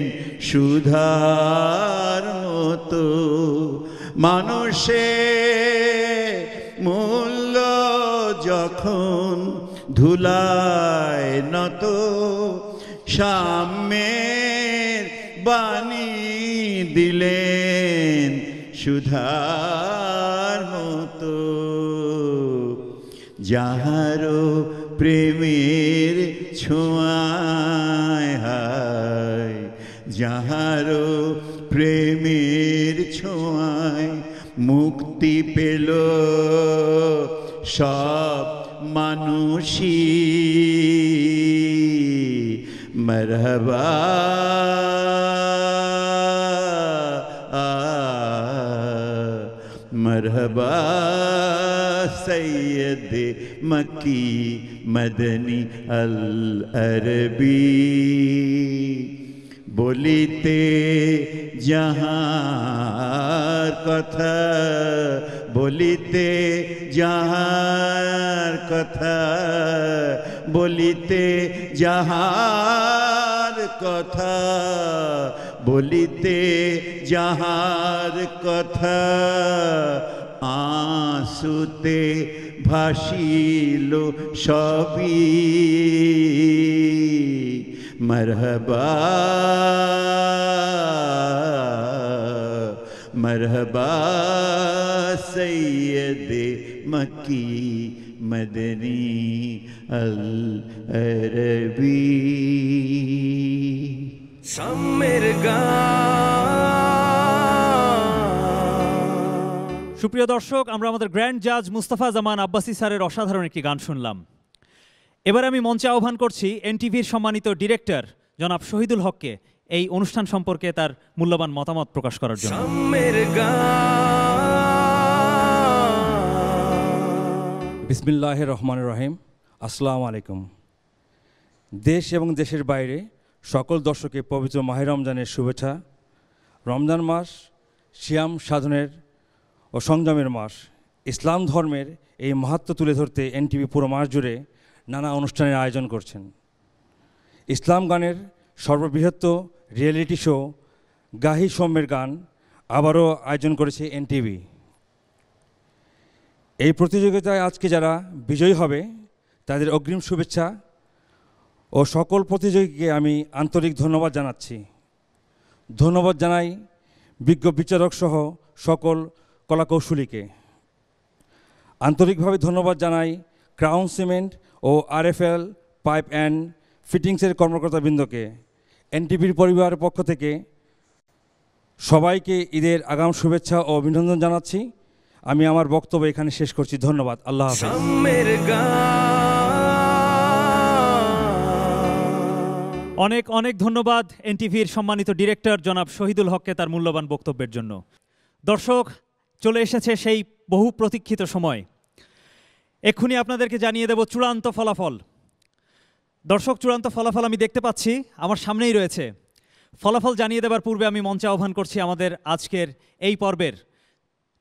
সুধার মতো মানুষের মূল্য যখন ধুলায় নত সাম্যের বাণী দিলেন সুধার মতো যাহারো প্রেমের ছোঁয়ায় হায় যাহারো প্রেমের ছোঁয়ায় মুক্তি পেল সব মানুষই মরহবা मरहबा सैयदे मक्की मदनी अल अरबी বলিতে যাহার কথা বলিতে যাহার কথা বলিতে যাহার কথা বলিতে যাহার কথা আঁসুতে ভাসিল সবই মরহবা মরহবা সৈয়দে মক্কি মদনী আল আরবি। সাম্যের গান। সুপ্রিয় দর্শক, আমরা আমাদের গ্র্যান্ড জাজ মুস্তাফা জামান আব্বাসী স্যারের অসাধারণ একটি গান শুনলাম। এবার আমি মঞ্চে আহ্বান করছি এনটিভির সম্মানিত ডিরেক্টর জনাব শহীদুল হককে এই অনুষ্ঠান সম্পর্কে তার মূল্যবান মতামত প্রকাশ করার জন্য। বিসমিল্লাহির রহমানির রহিম। আসসালামু আলাইকুম। দেশ এবং দেশের বাইরে সকল দর্শককে পবিত্র মাহে রমজানের শুভেচ্ছা। রমজান মাস সিয়াম সাধনের ও সংযমের মাস। ইসলাম ধর্মের এই মাহাত্ম্য তুলে ধরতে এনটিভি পুরো মাস জুড়ে নানা অনুষ্ঠানের আয়োজন করছেন। ইসলাম গানের সর্ববৃহৎ রিয়েলিটি শো গাহি সৌম্যের গান আবারও আয়োজন করেছে এনটিভি। এই প্রতিযোগিতায় আজকে যারা বিজয়ী হবে তাদের অগ্রিম শুভেচ্ছা ও সকল প্রতিযোগীকে আমি আন্তরিক ধন্যবাদ জানাচ্ছি। ধন্যবাদ জানাই বিজ্ঞ বিচারক সহ সকল কলাকৌশলীকে। আন্তরিকভাবে ধন্যবাদ জানাই ক্রাউন সিমেন্ট ও আরএফএল পাইপ অ্যান্ড ফিটিংসের কর্মকর্তাবৃন্দকে। এনটিভির পরিবারের পক্ষ থেকে সবাইকে ঈদের আগাম শুভেচ্ছা ও অভিনন্দন জানাচ্ছি। আমি আমার বক্তব্য এখানে শেষ করছি। ধন্যবাদ। আল্লাহ হাফেজ। অনেক অনেক ধন্যবাদ এনটিভির সম্মানিত ডিরেক্টর জনাব শহীদুল হককে তার মূল্যবান বক্তব্যের জন্য। দর্শক, চলে এসেছে সেই বহু প্রতীক্ষিত সময়। এক্ষুনি আপনাদেরকে জানিয়ে দেব চূড়ান্ত ফলাফল। দর্শক, চূড়ান্ত ফলাফল আমি দেখতে পাচ্ছি, আমার সামনেই রয়েছে। ফলাফল জানিয়ে দেবার পূর্বে আমি মঞ্চে আহ্বান করছি আমাদের আজকের এই পর্বের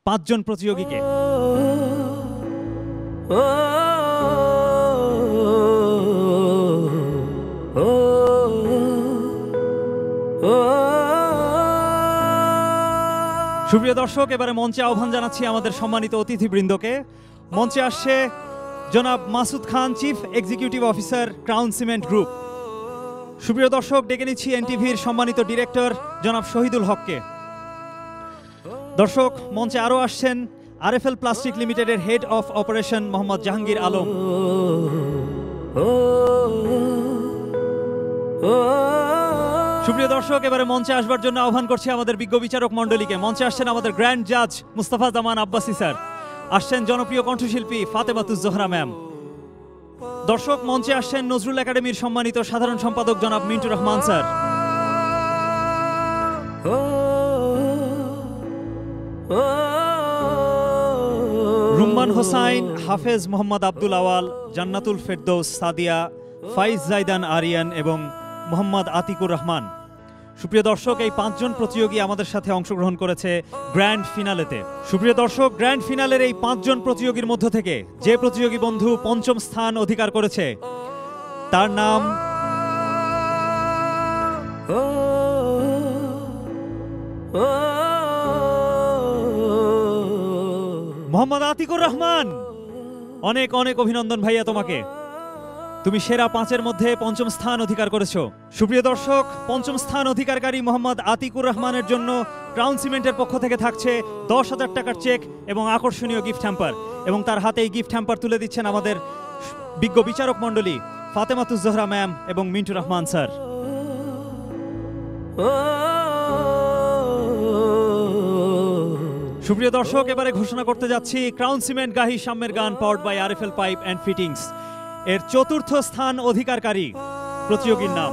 5 জন প্রতিযোগীকে। সুপ্রিয় দর্শক, এবারে মঞ্চে আহ্বান জানাচ্ছি আমাদের সম্মানিত অতিথিবৃন্দকে। মঞ্চে আসছে জনাব Masud Khan, chief executive officer, crown cement group. সুপ্রিয় দর্শক, ডেকে নিচ্ছি এনটিভির সম্মানিত ডিরেক্টর জনাব শহীদুল হককে। দর্শক, মঞ্চে আরও আসছেন আরএফএল প্লাস্টিক লিমিটেডের head of operation Mohammad Jahangir Alam. সুপ্রিয় দর্শক, এবারে মঞ্চে আসবার জন্য আহ্বান করছি আমাদের বিজ্ঞ বিচারক মণ্ডলীকে। মঞ্চে আসছেন আমাদের গ্র্যান্ড জাজ মুস্তাফা জামান আব্বাসী স্যার, আসছেন জনপ্রিয় কণ্ঠশিল্পী ফাতেমাতুজ জোহরা ম্যাম। দর্শক, মঞ্চে আসছেন নজরুল একাডেমির সম্মানিত সাধারণ সম্পাদক জনাব মিন্টুর রহমান স্যার। রুম্মান হোসাইন, হাফেজ মোহাম্মদ আব্দুল আওয়াল, জান্নাতুল ফেরদৌস সাদিয়া, ফাইজ জাইদান আরিয়ান এবং মোহাম্মদ আতিকুর রহমান। সুপ্রিয় দর্শক, এই 5 জন প্রতিযোগী আমাদের সাথে অংশগ্রহণ করেছে গ্র্যান্ড ফিনালেতে। সুপ্রিয় দর্শক, গ্র্যান্ড ফিনালের এই 5 জন প্রতিযোগীর মধ্য থেকে যে প্রতিযোগী বন্ধু 5ম স্থান অধিকার করেছে তার নাম মোহাম্মদ আতিকুর রহমান। অনেক অনেক অভিনন্দন ভাইয়া তোমাকে, তুমি সেরা 5-এর মধ্যে 5ম স্থান অধিকার করেছো। সুপ্রিয় দর্শক, 5ম স্থান অধিকারকারী মোহাম্মদ আতিকুর রহমানের জন্য ক্রাউন সিমেন্টের পক্ষ থেকে থাকছে 10,000 টাকার চেক এবং আকর্ষণীয় গিফট হ্যাম্পার, এবং তার হাতে এই গিফট হ্যাম্পার তুলে দিচ্ছেন আমাদের বিজ্ঞ বিচারক মণ্ডলী ফাতেমাতুজ জোহরা ম্যাম এবং মিন্টুর রহমান স্যার। সুপ্রিয় দর্শক, এবারে ঘোষণা করতে যাচ্ছি ক্রাউন সিমেন্ট গাহি সাম্যের গান powered by RFL pipe and fittings এর 4র্থ স্থান অধিকারকারী প্রতিযোগীর নাম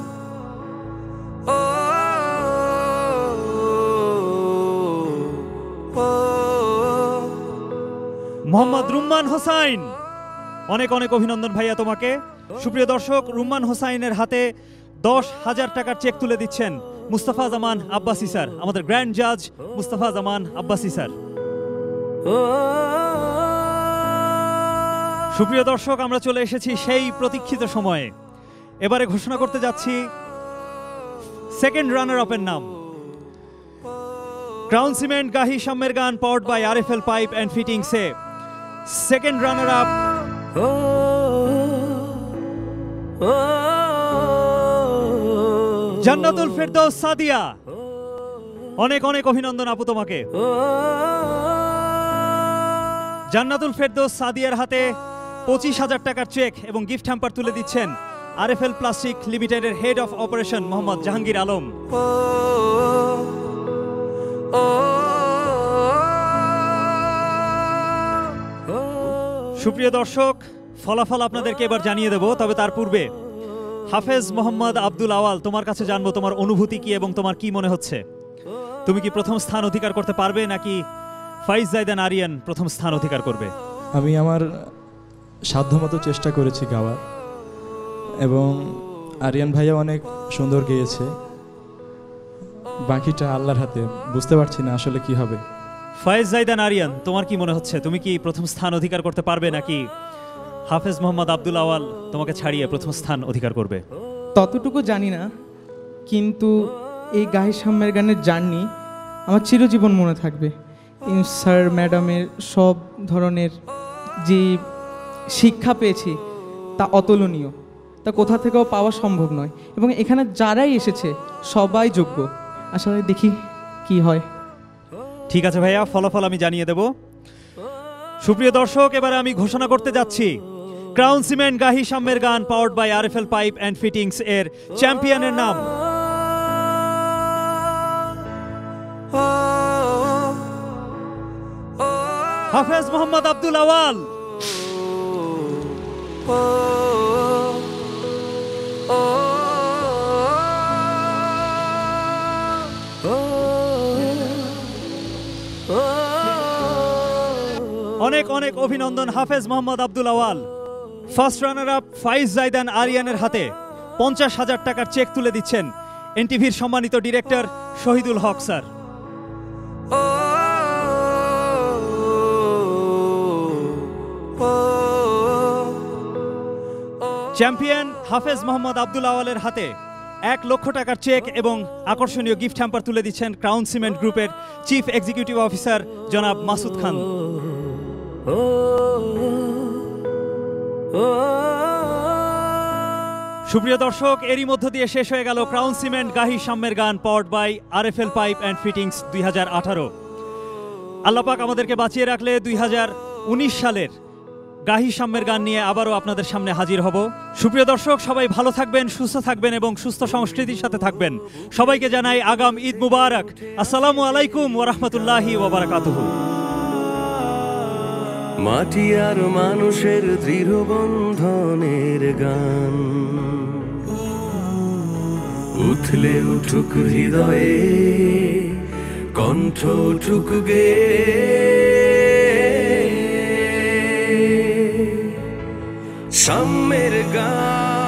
মোহাম্মদ রুম্মান হোসাইন। অনেক অনেক অভিনন্দন ভাইয়া তোমাকে। সুপ্রিয় দর্শক, রুম্মান হোসাইনের হাতে 10,000 টাকার চেক তুলে দিচ্ছেন মুস্তাফা জামান আব্বাসী স্যার, আমাদের গ্র্যান্ড জাজ মুস্তাফা জামান আব্বাসী স্যার। সুপ্রিয় দর্শক, আমরা চলে এসেছি সেই প্রতীক্ষিত সময়ে। এবারে ঘোষণা করতে যাচ্ছি 2nd রানার আপের নাম। ক্রাউন সিমেন্ট গাহি সাম্যের গান powered by RFL pipe and ফিটিংসে second runner up Jannatul Ferdous Sadia. অনেক অনেক অভিনন্দন আপু তোমাকে। জান্নাতুল ফেরদৌস সাদিয়ার হাতে 25,000 টাকার চেক এবং গিফট হ্যাম্পার তুলে দিচ্ছেন আরএফএল প্লাস্টিক লিমিটেডের head of operation Mohammad Jahangir Alam. সুপ্রিয় দর্শক, ফলাফল আপনাদেরকে এবার জানিয়ে দেব, তবে তার পূর্বে হাফেজ মোহাম্মদ আব্দুল আওয়াল, তোমার কাছে জানবো তোমার অনুভূতি কি এবং তোমার কি মনে হচ্ছে। তুমি কি প্রথম স্থান অধিকার করতে পারবে নাকি ফাইজ জাইদান আরিয়ান প্রথম স্থান অধিকার করবে? আমি আমার সাধ্যমতো চেষ্টা করেছি গাওয়ার, এবং আরিয়ান ভাইয়া অনেক সুন্দর গেয়েছে। বাকিটা আল্লাহর হাতে, বুঝতে পারছি না আসলে কি হবে। ফাইজ জাইদান আরিয়ান, তোমার কি মনে হচ্ছে? তুমি কি প্রথম স্থান অধিকার করতে পারবে নাকি হাফেজ মোহাম্মদ আব্দুল আওয়াল তোমাকে ছাড়িয়ে প্রথম স্থান অধিকার করবে? ততটুকু জানি না, কিন্তু এই গাহি সাম্যের গানের জার্নি আমার চিরজীবন মনে থাকবে। স্যার ম্যাডামের সব ধরনের যে শিক্ষা পেয়েছি তা অতুলনীয়, তা কোথা থেকেও পাওয়া সম্ভব নয়, এবং এখানে যারাই এসেছে সবাই যোগ্য। আসলে দেখি কি হয়। ঠিক আছে ভাইয়া, ফলাফল আমি জানিয়ে দেব। সুপ্রিয় দর্শক, এবারে আমি ঘোষণা করতে যাচ্ছি ক্রাউন সিমেন্ট গাহি সাম্যের গান powered by RFL pipe and fittings এর চ্যাম্পিয়নের নাম। হাফেজ মোহাম্মদ আব্দুল আওয়াল। অনেক অনেক অভিনন্দন হাফেজ মোহাম্মদ আব্দুল আওয়াল। ফার্স্ট রানার আপ ফাইজ জাইদান আরিয়ানের হাতে 50,000 টাকার চেক তুলে দিচ্ছেন এনটিভির সম্মানিত ডিরেক্টর শহীদুল হক স্যার। চ্যাম্পিয়ন হাফেজ মোহাম্মদ আব্দুল আওয়ালের হাতে 1 লক্ষ টাকার চেক এবং আকর্ষণীয় গিফট হ্যাম্পার তুলে দিচ্ছেন ক্রাউন সিমেন্ট গ্রুপের চিফ এক্সিকিউটিভ অফিসার জনাব মাসুদ খান। সুপ্রিয় দর্শক, এরই মধ্য দিয়ে শেষ হয়ে গেল ক্রাউন সিমেন্ট গাহি সাম্যের গান powered by RFL pipe and fittings 2018। আল্লাহ পাক আমাদেরকে বাঁচিয়ে রাখলে 2019 সালের গাহি সাম্যের গান নিয়ে আবারও আপনাদের সামনে হাজির হব। সুপ্রিয় দর্শক, সবাই ভালো থাকবেন, সুস্থ থাকবেন এবং সুস্থ সংস্কৃতির সাথে থাকবেন। সবাইকে জানাই আগাম ঈদ মুবারক। আসসালামু আলাইকুম ওয়া রাহমাতুল্লাহি ওয়া বারাকাতুহু। মাটি আর মানুষের দৃঢ় বন্ধনের গান উঠলে উঠুক হৃদয়ে, কণ্ঠ উঠুক গে সাম্যের গান।